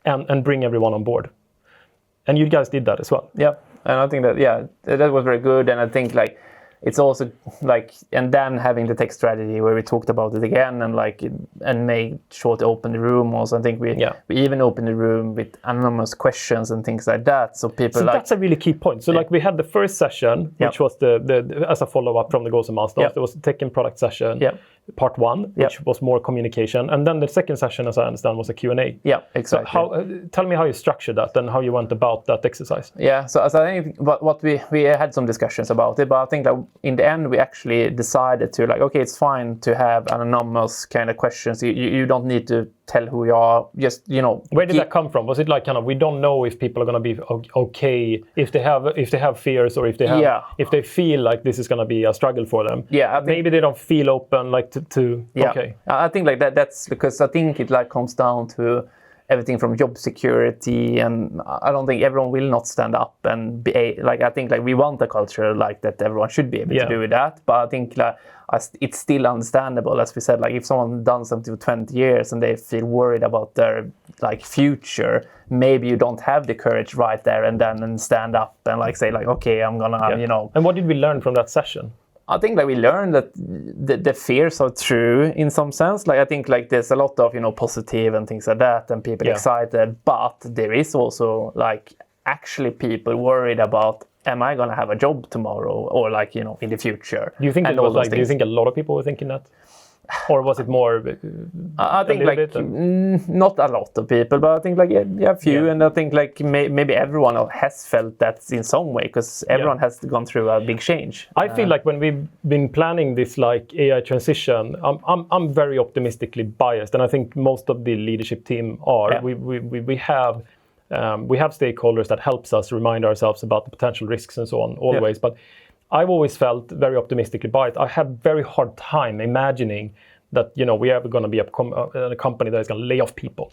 and bring everyone on board. And you guys did that as well. And I think that that was very good. And I think like it's also like, and then having the tech strategy where we talked about it again, and like and made sure to open the room also. I think we even opened the room with anonymous questions and things like that, so people that's a really key point. So like we had the first session, which was the as a follow-up from the goals and milestones. There was the tech and product session, part 1, which was more communication, and then the second session, as I understand, was a Q&A. Exactly. So tell me how you structured that and how you went about that exercise. So as I think what we had some discussions about it, but I think that in the end we actually decided to like, okay, it's fine to have anonymous kind of questions. You don't need to tell who you are, just, you know. Where did that come from? Was it like kind of, we don't know if people are going to be okay, if they have fears, or if they feel like this is going to be a struggle for them? Maybe they don't feel open, like to okay. I think like that's because I think it like comes down to everything from job security, and I don't think everyone will not stand up and be like, I think like we want a culture like that everyone should be able to do that, but I think like it's still understandable, as we said, like if someone done something for 20 years and they feel worried about their like future, maybe you don't have the courage right there and then and stand up and like say like, okay, I'm gonna you know. And what did we learn from that session? I think like we learned that the fears are true in some sense. Like I think like there's a lot of, you know, positive and things like that, and people excited, but there is also like actually people worried about, am I gonna have a job tomorrow, or like, you know, in the future? Do you think it was like? Do you think a lot of people were thinking that? Or was it more? I think like not a lot of people, but I think like a few, and I think like maybe everyone has felt that in some way, because everyone has gone through a big change. I feel like when we've been planning this like AI transition, I'm very optimistically biased, and I think most of the leadership team are. We have stakeholders that helps us remind ourselves about the potential risks and so on always, but I've always felt very optimistically biased. I have very hard time imagining that, you know, we are going to be a company that is going to lay off people.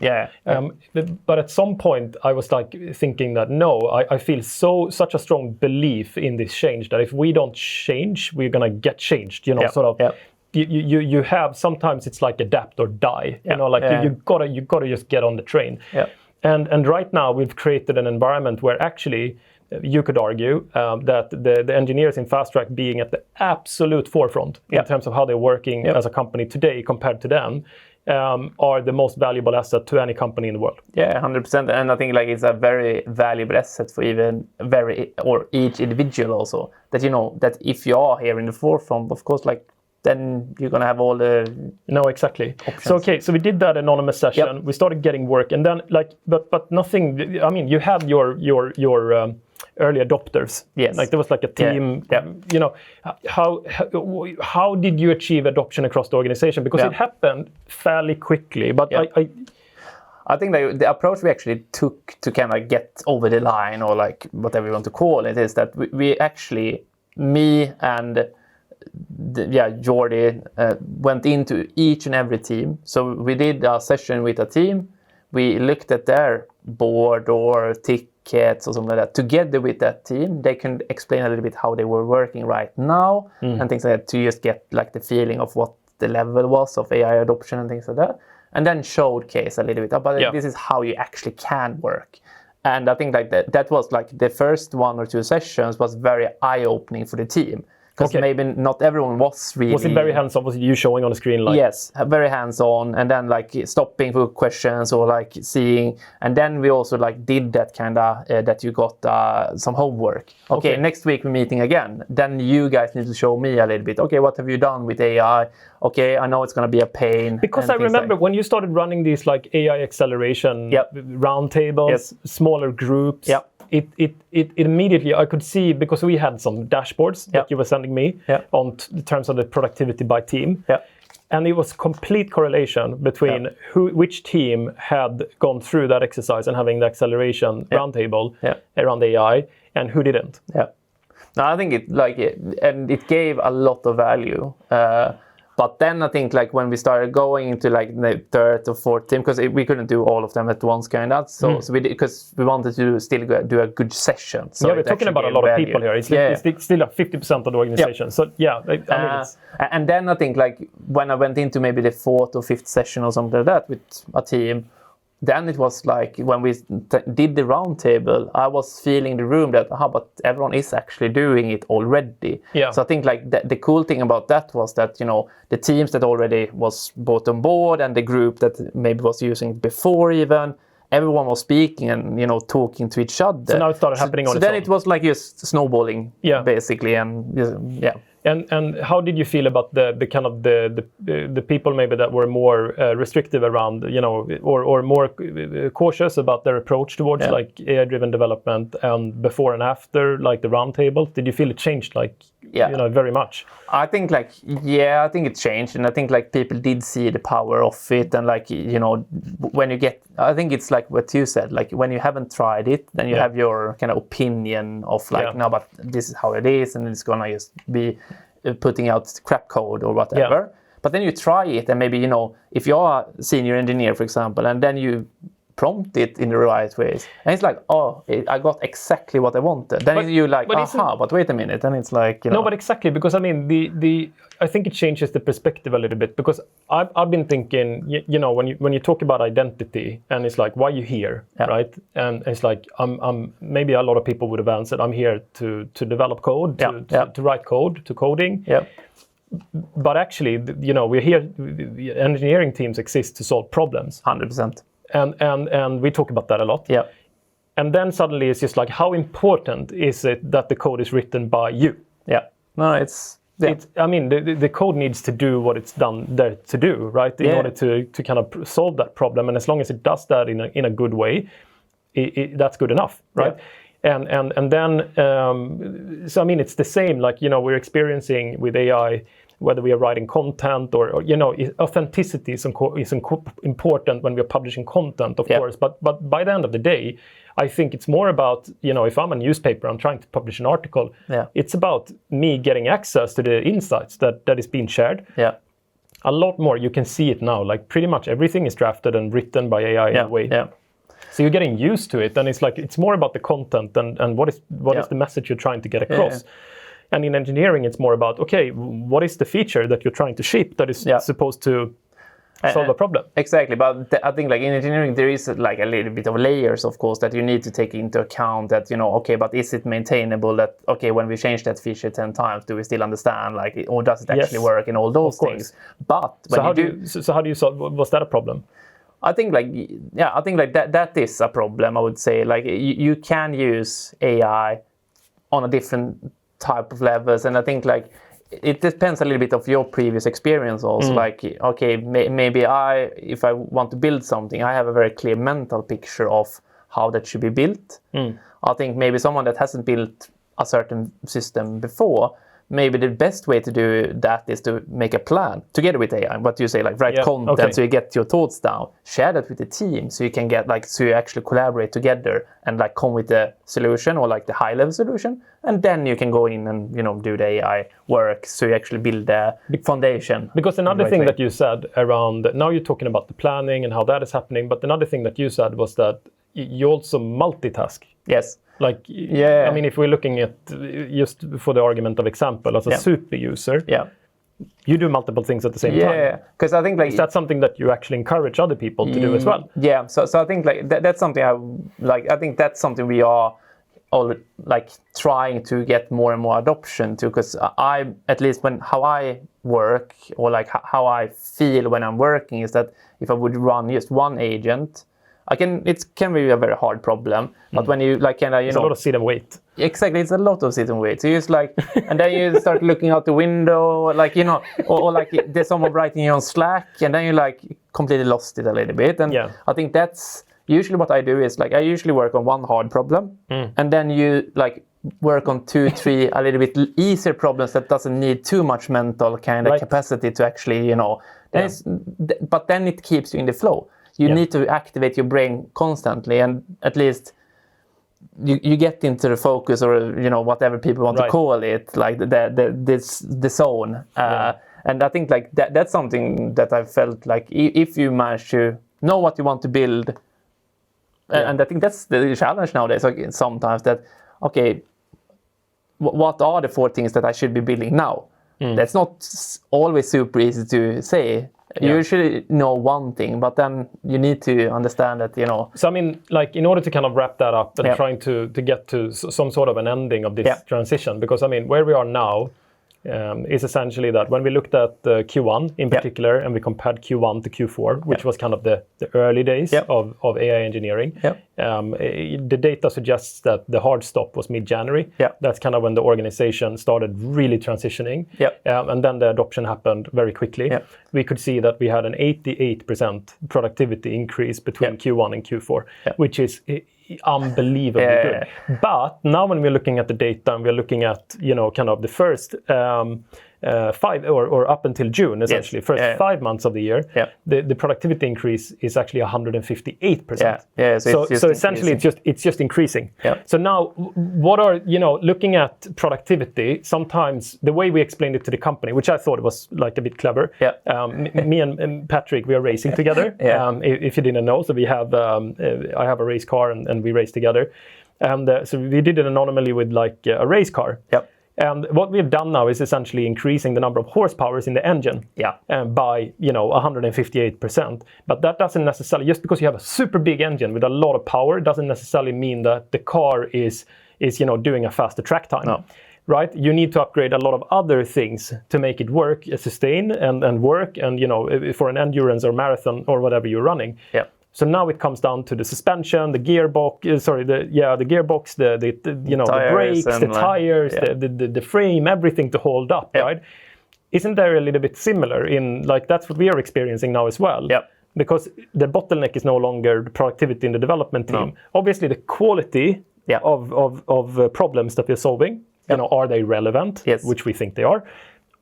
But at some point, I was like thinking that no, I feel such a strong belief in this change that if we don't change, we're going to get changed. You know, sort of. You have, sometimes it's like adapt or die. You know, like you gotta just get on the train. And right now we've created an environment where actually, you could argue that the engineers in Fast Track being at the absolute forefront in terms of how they're working as a company today compared to them are the most valuable asset to any company in the world. 100%. And I think like it's a very valuable asset for each individual also. That, you know, that if you are here in the forefront, of course, like then you're gonna have all the options. So we did that anonymous session. We started getting work, and then like but nothing. I mean, you had your early adopters. Like there was like a team. You know, how did you achieve adoption across the organization? Because it happened fairly quickly. But I think that the approach we actually took to kind of get over the line, or like whatever you want to call it, is that we actually, me and Jordi went into each and every team. So we did a session with a team. We looked at their board or tickets or something like that. Together with that team, they can explain a little bit how they were working right now and things like that, to just get like the feeling of what the level was of AI adoption and things like that. And then showcase a little bit about this is how you actually can work. And I think like that was like the first 1 or 2 sessions was very eye-opening for the team. because maybe not everyone was really. Was it very hands-on? Was it you showing on the screen? Like... Yes, very hands-on, and then like stopping for questions or like seeing, and then we also like did that kind of that you got some homework. Okay, next week we're meeting again. Then you guys need to show me a little bit. Okay, what have you done with AI? Okay, I know it's gonna be a pain. Because I remember when you started running these like AI acceleration roundtables, smaller groups. It immediately, I could see, because we had some dashboards that you were sending me on terms of the productivity by team. And it was complete correlation between which team had gone through that exercise and having the acceleration roundtable around AI and who didn't. No, I think and it gave a lot of value. But then I think like when we started going into like the third or fourth team, because we couldn't do all of them at once, kind of. So we did, because we wanted to still do a good session. So we're talking about a lot of people here. It's still like 50% of the organization. So I mean, and then I think like when I went into maybe the fourth or fifth session or something like that with a team, then it was like when we did the roundtable, I was feeling the room that but everyone is actually doing it already. So I think like the cool thing about that was that, you know, the teams that already was brought on board and the group that maybe was using it before even, everyone was speaking and, you know, talking to each other. So now it started happening on its own. So then it was like just snowballing basically, and And how did you feel about the kind of the people maybe that were more restrictive around, you know, or more cautious about their approach towards like AI-driven development, and before and after like the roundtable? Did you feel it changed like you know, very much? I think like I think it changed, and I think like people did see the power of it, and like, you know, when you get, I think it's like what you said, like when you haven't tried it, then you have your kind of opinion of like no, but this is how it is, and it's gonna just be putting out crap code or whatever. But then you try it, and maybe, you know, if you're a senior engineer, for example, and then you prompt it in the right ways, and it's like, I got exactly what I wanted. Then you're like, but wait a minute, and it's like, you know. No, but exactly, because I mean, I think it changes the perspective a little bit, because I've been thinking, you know, when you talk about identity, and it's like, why are you here, right? And it's like, I'm maybe a lot of people would have answered, I'm here to develop code, to write code, to coding. But actually, you know, we're here. Engineering teams exist to solve problems. 100%. And we talk about that a lot. And then suddenly it's just like, how important is it that the code is written by you? No, it's. I mean, the code needs to do what it's done there to do, right? In order to kind of solve that problem, and as long as it does that in a good way, that's good enough, right? And then, so I mean, it's the same. Like, you know, we're experiencing with AI, whether we are writing content or you know, authenticity is important when we're publishing content, of course. But by the end of the day, I think it's more about, you know, if I'm a newspaper, I'm trying to publish an article. It's about me getting access to the insights that is being shared. A lot more. You can see it now. Like pretty much everything is drafted and written by AI in a way. So you're getting used to it, and it's like it's more about the content and what is the message you're trying to get across. And in engineering, it's more about, okay, what is the feature that you're trying to ship that is supposed to solve a problem? Exactly, but I think like in engineering, there is like a little bit of layers, of course, that you need to take into account that, you know, okay, but is it maintainable that, okay, when we change that feature 10 times, do we still understand, like, or does it actually work and all those things? But when so how do you solve, was that a problem? I think like, that is a problem, I would say. Like you can use AI on a different type of levels, and I think like it depends a little bit of your previous experience also. Like, okay, maybe if I want to build something, I have a very clear mental picture of how that should be built. I think maybe someone that hasn't built a certain system before, maybe the best way to do that is to make a plan together with AI. What you say, like write content so you get your thoughts down, share that with the team so you can get like, so you actually collaborate together and like come with the solution or like the high level solution. And then you can go in and, you know, do the AI work so you actually build the foundation. Because another thing that you said around, now you're talking about the planning and how that is happening, but another thing that you said was that you also multitask. Yes. Like, I mean, if we're looking at, just for the argument of example, as a super user, you do multiple things at the same time. Yeah, because I think like... Is that something that you actually encourage other people to do as well? Yeah, so I think like that's something I think that's something we are like trying to get more and more adoption to, because I, at least how I work, or like how I feel when I'm working, is that if I would run just one agent, it can be a very hard problem. But when you like, it's a lot of sit and wait. Exactly, it's a lot of sit and wait. So you just like, and then you start looking out the window, like, you know, or like there's someone writing you on Slack, and then you like completely lost it a little bit. And I think that's usually what I do is like, I usually work on one hard problem, and then you like work on 2, 3 a little bit easier problems that doesn't need too much mental kind of capacity to actually, you know, but then it keeps you in the flow. You need to activate your brain constantly, and at least you get into the focus, or you know, whatever people want to call it, like the zone. And I think like that's something that I felt like if you manage to know what you want to build, and I think that's the challenge nowadays. Like sometimes that, okay, what are the 4 things that I should be building now? That's not always super easy to say. You usually know one thing, but then you need to understand that, you know. So I mean, like, in order to kind of wrap that up and trying to get to some sort of an ending of this transition, because I mean, where we are now is essentially that when we looked at Q1 in particular, and we compared Q1 to Q4, which was kind of the early days of AI engineering, the data suggests that the hard stop was mid-January. That's kind of when the organization started really transitioning. And then the adoption happened very quickly. We could see that we had an 88% productivity increase between Q1 and Q4, which is unbelievably good. But now when we're looking at the data, and we're looking at, you know, kind of the first 5 or up until June, essentially, first 5 months of the year, the productivity increase is actually 158%. So essentially it's just increasing. So now what are, you know, looking at productivity, sometimes the way we explained it to the company, which I thought was like a bit clever, me and Patrik, we are racing together. If you didn't know, so we have I have a race car, and we race together, and so we did it anonymously with like a race car. And what we've done now is essentially increasing the number of horsepowers in the engine by, you know, 158%. But that doesn't necessarily, just because you have a super big engine with a lot of power, doesn't necessarily mean that the car is you know, doing a faster track time. Right? You need to upgrade a lot of other things to make it work, sustain and work, and, you know, for an endurance or marathon or whatever you're running. So now it comes down to the suspension, the gearbox, the gearbox, the you know, the brakes, the tires, the frame, everything to hold up, right? Isn't there a little bit similar in, like, that's what we are experiencing now as well? Because the bottleneck is no longer the productivity in the development team. Obviously, the quality of problems that we're solving, you know, are they relevant? Which we think they are.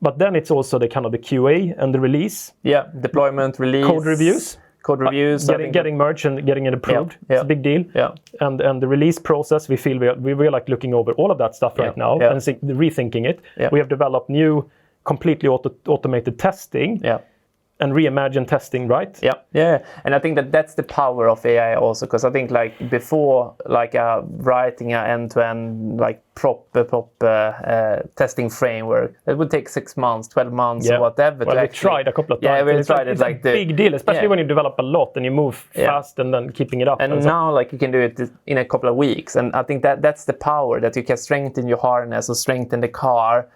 But then it's also the kind of the QA and the release. Deployment, release. Code reviews. Getting merged and getting it approved. It's a big deal. And the release process, we feel we're like looking over all of that stuff right now and rethinking it. We have developed new, completely automated testing. And reimagine testing, right? And I think that's the power of AI also, because I think like before, like writing an end-to-end like proper testing framework, it would take 6 months, 12 months, or whatever. Well, we tried a couple of times. We tried it. It's a big deal, especially when you develop a lot and you move fast and then keeping it up. And now like you can do it in a couple of weeks, and I think that's the power, that you can strengthen your harness or strengthen the car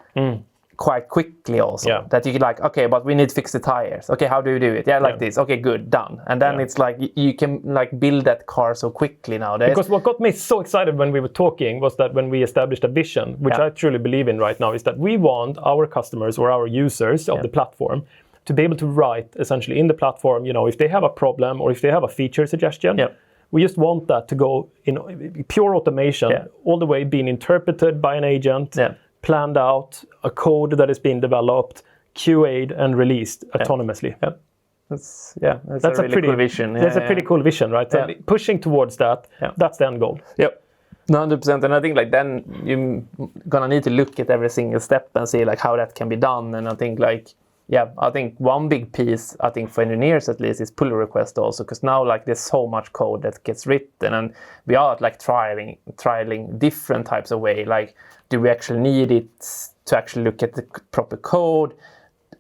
quite quickly also. That you can like, okay, but we need to fix the tires. Okay, how do you do it? Like this. Okay, good, done. And then it's like you can like build that car so quickly nowadays. Because what got me so excited when we were talking was that when we established a vision, which I truly believe in right now, is that we want our customers or our users of the platform to be able to write essentially in the platform, you know, if they have a problem or if they have a feature suggestion. We just want that to go in pure automation, all the way being interpreted by an agent, planned out, a code that is being developed, QA'd and released autonomously. That's a really cool vision. That's a pretty cool vision, right? So pushing towards that, that's the end goal. 100%. And I think like then you're gonna need to look at every single step and see like how that can be done. And I think like, I think one big piece, I think for engineers at least, is pull request also, because now like there's so much code that gets written, and we are like trialing different types of way. Like, do we actually need it to actually look at the proper code,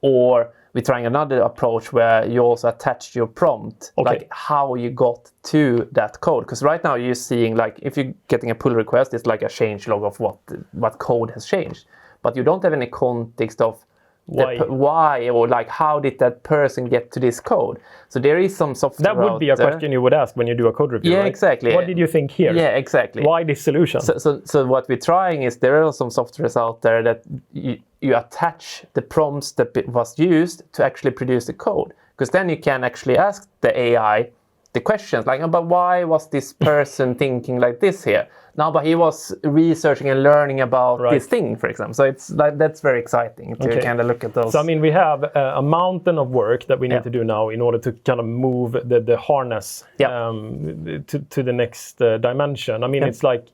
or we're trying another approach where you also attach your prompt, like how you got to that code. Because right now you're seeing, like, if you're getting a pull request, it's like a change log of what code has changed. But you don't have any context of why, or like how did that person get to this code. So there is some software. That would be a question you would ask when you do a code review, right? Exactly. What did you think here? Yeah, exactly. Why this solution? So what we're trying is, there are some softwares out there that you attach the prompts that was used to actually produce the code, because then you can actually ask the AI the questions like, but why was this person thinking like this here? No, but he was researching and learning about this thing, for example. So it's like, that's very exciting to kind of look at those. So I mean, we have a mountain of work that we need to do now in order to kind of move the harness to the next dimension. I mean, it's like,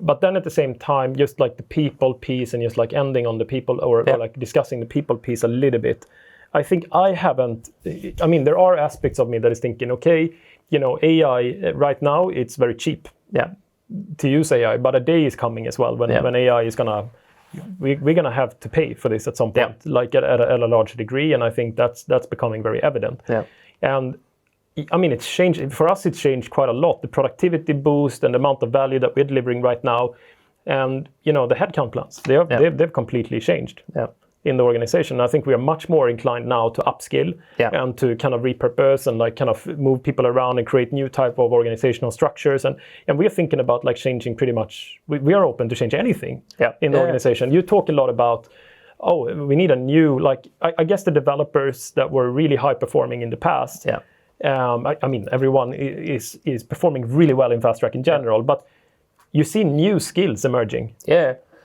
but then at the same time, just like the people piece and just like ending on the people or like discussing the people piece a little bit. I think I mean, there are aspects of me that is thinking, okay, you know, AI right now, it's very cheap to use AI, but a day is coming as well when AI is we're gonna have to pay for this at some point, like at a large degree, and I think that's becoming very evident. And I mean, it's changed for us. It's changed quite a lot. The productivity boost and the amount of value that we're delivering right now, and you know, the headcount plans they've completely changed in the organization. I think we are much more inclined now to upskill and to kind of repurpose and like kind of move people around and create new type of organizational structures. And we are thinking about like changing pretty much. We are open to change anything in the organization. You talk a lot about, we need a new, like I guess the developers that were really high performing in the past. I mean, everyone is performing really well in Fast Track in general, but you see new skills emerging.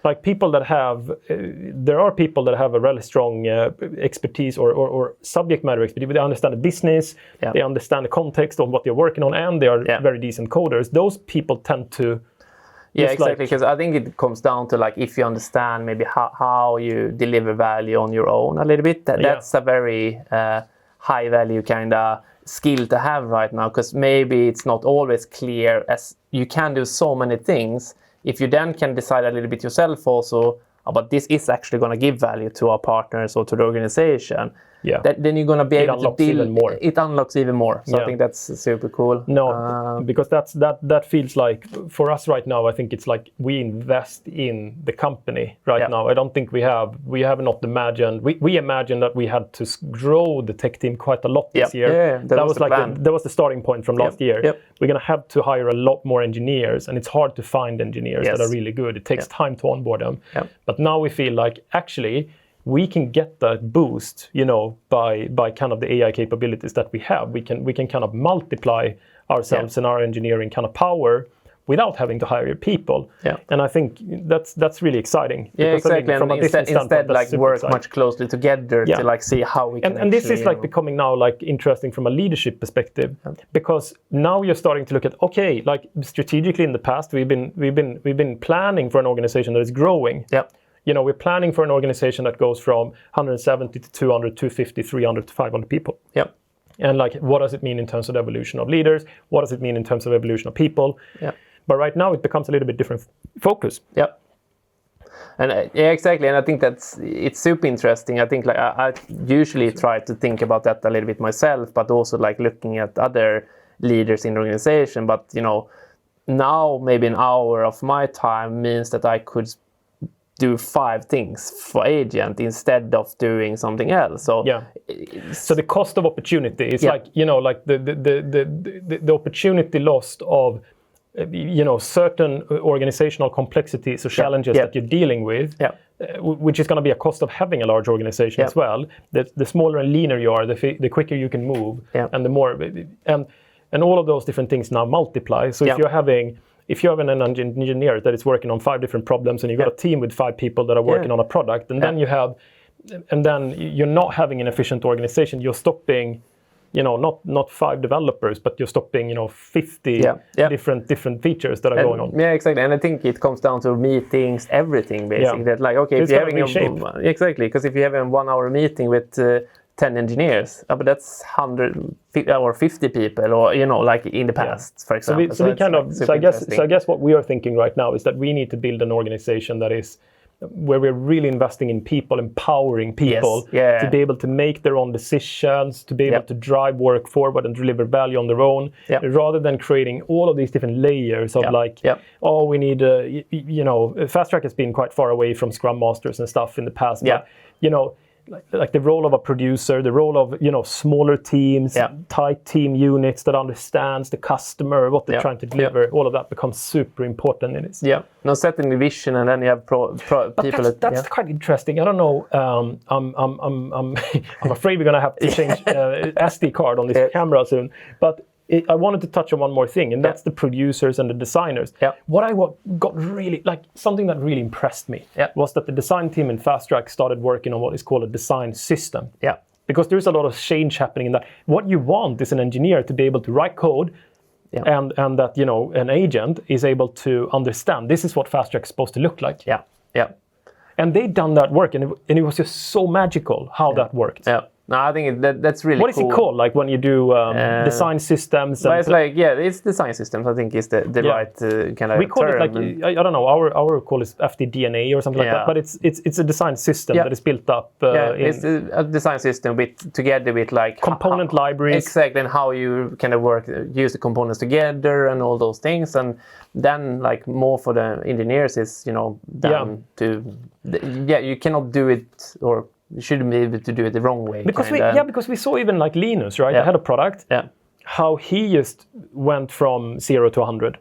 Like people that have, there are people that have a really strong expertise or subject matter expertise. They understand the business, they understand the context of what they're working on, and they are very decent coders. Those people tend to... exactly, because I think it comes down to like, if you understand maybe how you deliver value on your own a little bit, that's a very high value kind of skill to have right now, because maybe it's not always clear, as you can do so many things. If you then can decide a little bit yourself also, but this is actually going to give value to our partners or to the organization, then you're going to be able to deal even more. It unlocks even more. So I think that's super cool. No, because that feels like, for us right now, I think it's like we invest in the company right now. I don't think we have not imagined. We imagined that we had to grow the tech team quite a lot this year. That was like that was the starting point from last year. We're going to have to hire a lot more engineers, and it's hard to find engineers that are really good. It takes time to onboard them. But now we feel like actually we can get that boost, you know, by kind of the AI capabilities that we have. We can kind of multiply ourselves and our engineering kind of power without having to hire people. And I think that's really exciting. Exactly. I mean, and instead like work exciting. Much closely together to like see how we can. And this is like becoming now like interesting from a leadership perspective, because now you're starting to look at, okay, like strategically in the past we've been planning for an organization that is growing. You know, we're planning for an organization that goes from 170 to 200, 250, 300 to 500 people. And like, what does it mean in terms of the evolution of leaders? What does it mean in terms of evolution of people? But right now it becomes a little bit different focus. And exactly. And I think it's super interesting. I think like I usually try to think about that a little bit myself, but also like looking at other leaders in the organization. But, you know, now maybe an hour of my time means that I could do 5 things for agent instead of doing something else. So so the cost of opportunity is like, you know, like the opportunity lost of, you know, certain organizational complexities or challenges that you're dealing with, which is going to be a cost of having a large organization as well. The smaller and leaner you are, the quicker you can move, and the more and all of those different things now multiply. So if you're having an engineer that is working on 5 different problems, and you've got a team with 5 people that are working on a product, and then then you're not having an efficient organization. You're stopping, you know, not 5 developers, but you're stopping, you know, 50 different features that are going on. Exactly. And I think it comes down to meetings, everything basically. That like, okay, if you're having because if you have a 1-hour meeting with 10 engineers, but that's 100 or 50 people, or, you know, like in the past, for example. So I guess what we are thinking right now is that we need to build an organization that is where we're really investing in people, empowering people to be able to make their own decisions, to be able to drive work forward and deliver value on their own, rather than creating all of these different layers of oh, we need, Fast Track has been quite far away from Scrum Masters and stuff in the past. But, like the role of a producer, the role of smaller teams, tight team units that understands the customer, what they're trying to deliver, all of that becomes super important in this. No, setting the vision, and then you have people. That's quite interesting. I don't know. I'm afraid we're gonna have to change SD card on this camera soon, but. I wanted to touch on one more thing, and that's the producers and the designers. What I got really, something that really impressed me was that the design team in Fast Track started working on what is called a design system. Because there's a lot of change happening in that. What you want is an engineer to be able to write code, and that an agent is able to understand this is what Fast Track is supposed to look like. And they'd done that work, and it was just so magical how that worked. No, I think that's really cool. What is it called? Like when you do design systems? But it's it's design systems. I think is the right kind of. We call it I don't know. Our call is FTDNA or something like that. But it's a design system that is built up. It's a design system together with component libraries. Exactly, and how you kind of use the components together and all those things, and then more for the engineers is down to you cannot do it or. You shouldn't be able to do it the wrong way. Because we saw even Linus, right? They had a product. How he just went from 0 to 100.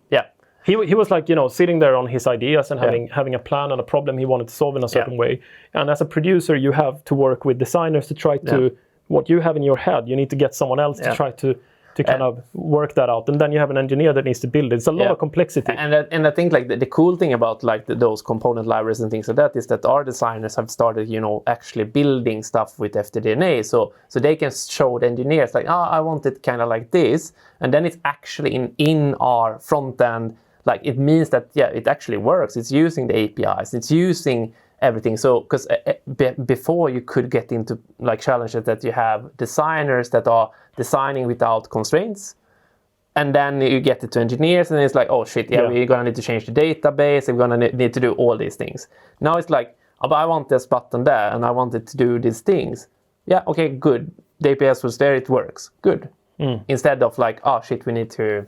He was sitting there on his ideas and having a plan and a problem he wanted to solve in a certain way. And as a producer, you have to work with designers to try to what you have in your head. You need to get someone else to try to kind of work that out, and then you have an engineer that needs to build it. It's a lot of complexity. And I think the cool thing about those component libraries and things like that is that our designers have started actually building stuff with FTDNA, so they can show the engineers I want it kind of like this, and then it's actually in our front end. It means that it actually works. It's using the APIs. It's using everything. So because before you could get into challenges that you have designers that are designing without constraints, and then you get it to engineers, and it's oh shit, we're gonna need to change the database, we're gonna need to do all these things. Now it's but I want this button there, and I want it to do these things. Okay, good. The APS was there, it works. Good. Instead of oh shit, we need to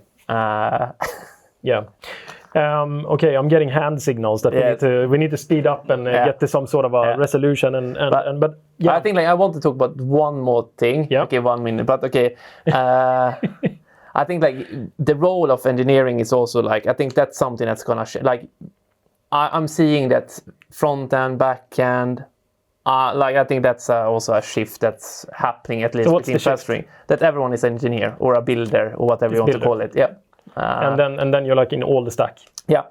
okay, I'm getting hand signals that we need to speed up and get to some sort of a resolution. But I think I want to talk about one more thing. Okay, 1 minute. But okay, I think the role of engineering is also I think that's something that's gonna I'm seeing that front end, back end. I think that's also a shift that's happening at least within Fast Track. That everyone is an engineer or a builder or whatever you want to call it. And then you're in all the stack.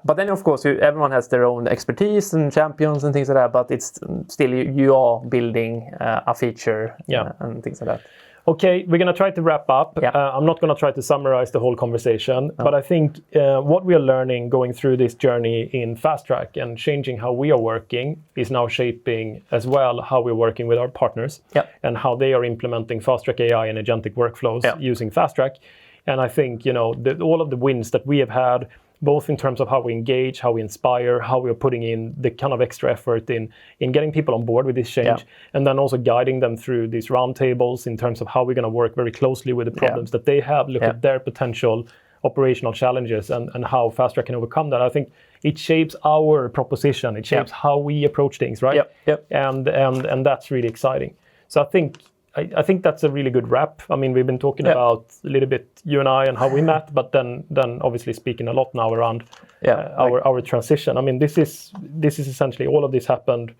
But then of course everyone has their own expertise and champions and things like that. But it's still you are building a feature and things like that. Okay, we're gonna try to wrap up. I'm not gonna try to summarize the whole conversation, but I think what we are learning going through this journey in Fast Track and changing how we are working is now shaping as well how we're working with our partners and how they are implementing Fast Track AI and agentic workflows using Fast Track. And I think, all of the wins that we have had, both in terms of how we engage, how we inspire, how we are putting in the kind of extra effort in getting people on board with this change, and then also guiding them through these roundtables in terms of how we're going to work very closely with the problems that they have, look at their potential operational challenges and how Fast Track can overcome that. I think it shapes our proposition. It shapes how we approach things, right? And that's really exciting. So I think that's a really good wrap. I mean, we've been talking about a little bit you and I and how we met, but then obviously speaking a lot now around our transition. I mean, this is essentially all of this happened.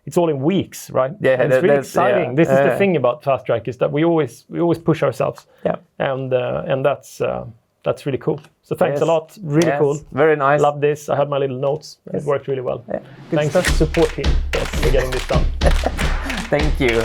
It's all in weeks, right? And it's really exciting. This is the thing about Fast Track is that we always push ourselves. And that's really cool. So thanks a lot. Really cool. Very nice. Love this. I had my little notes. It worked really well. Thanks to support team for getting this done. Thank you.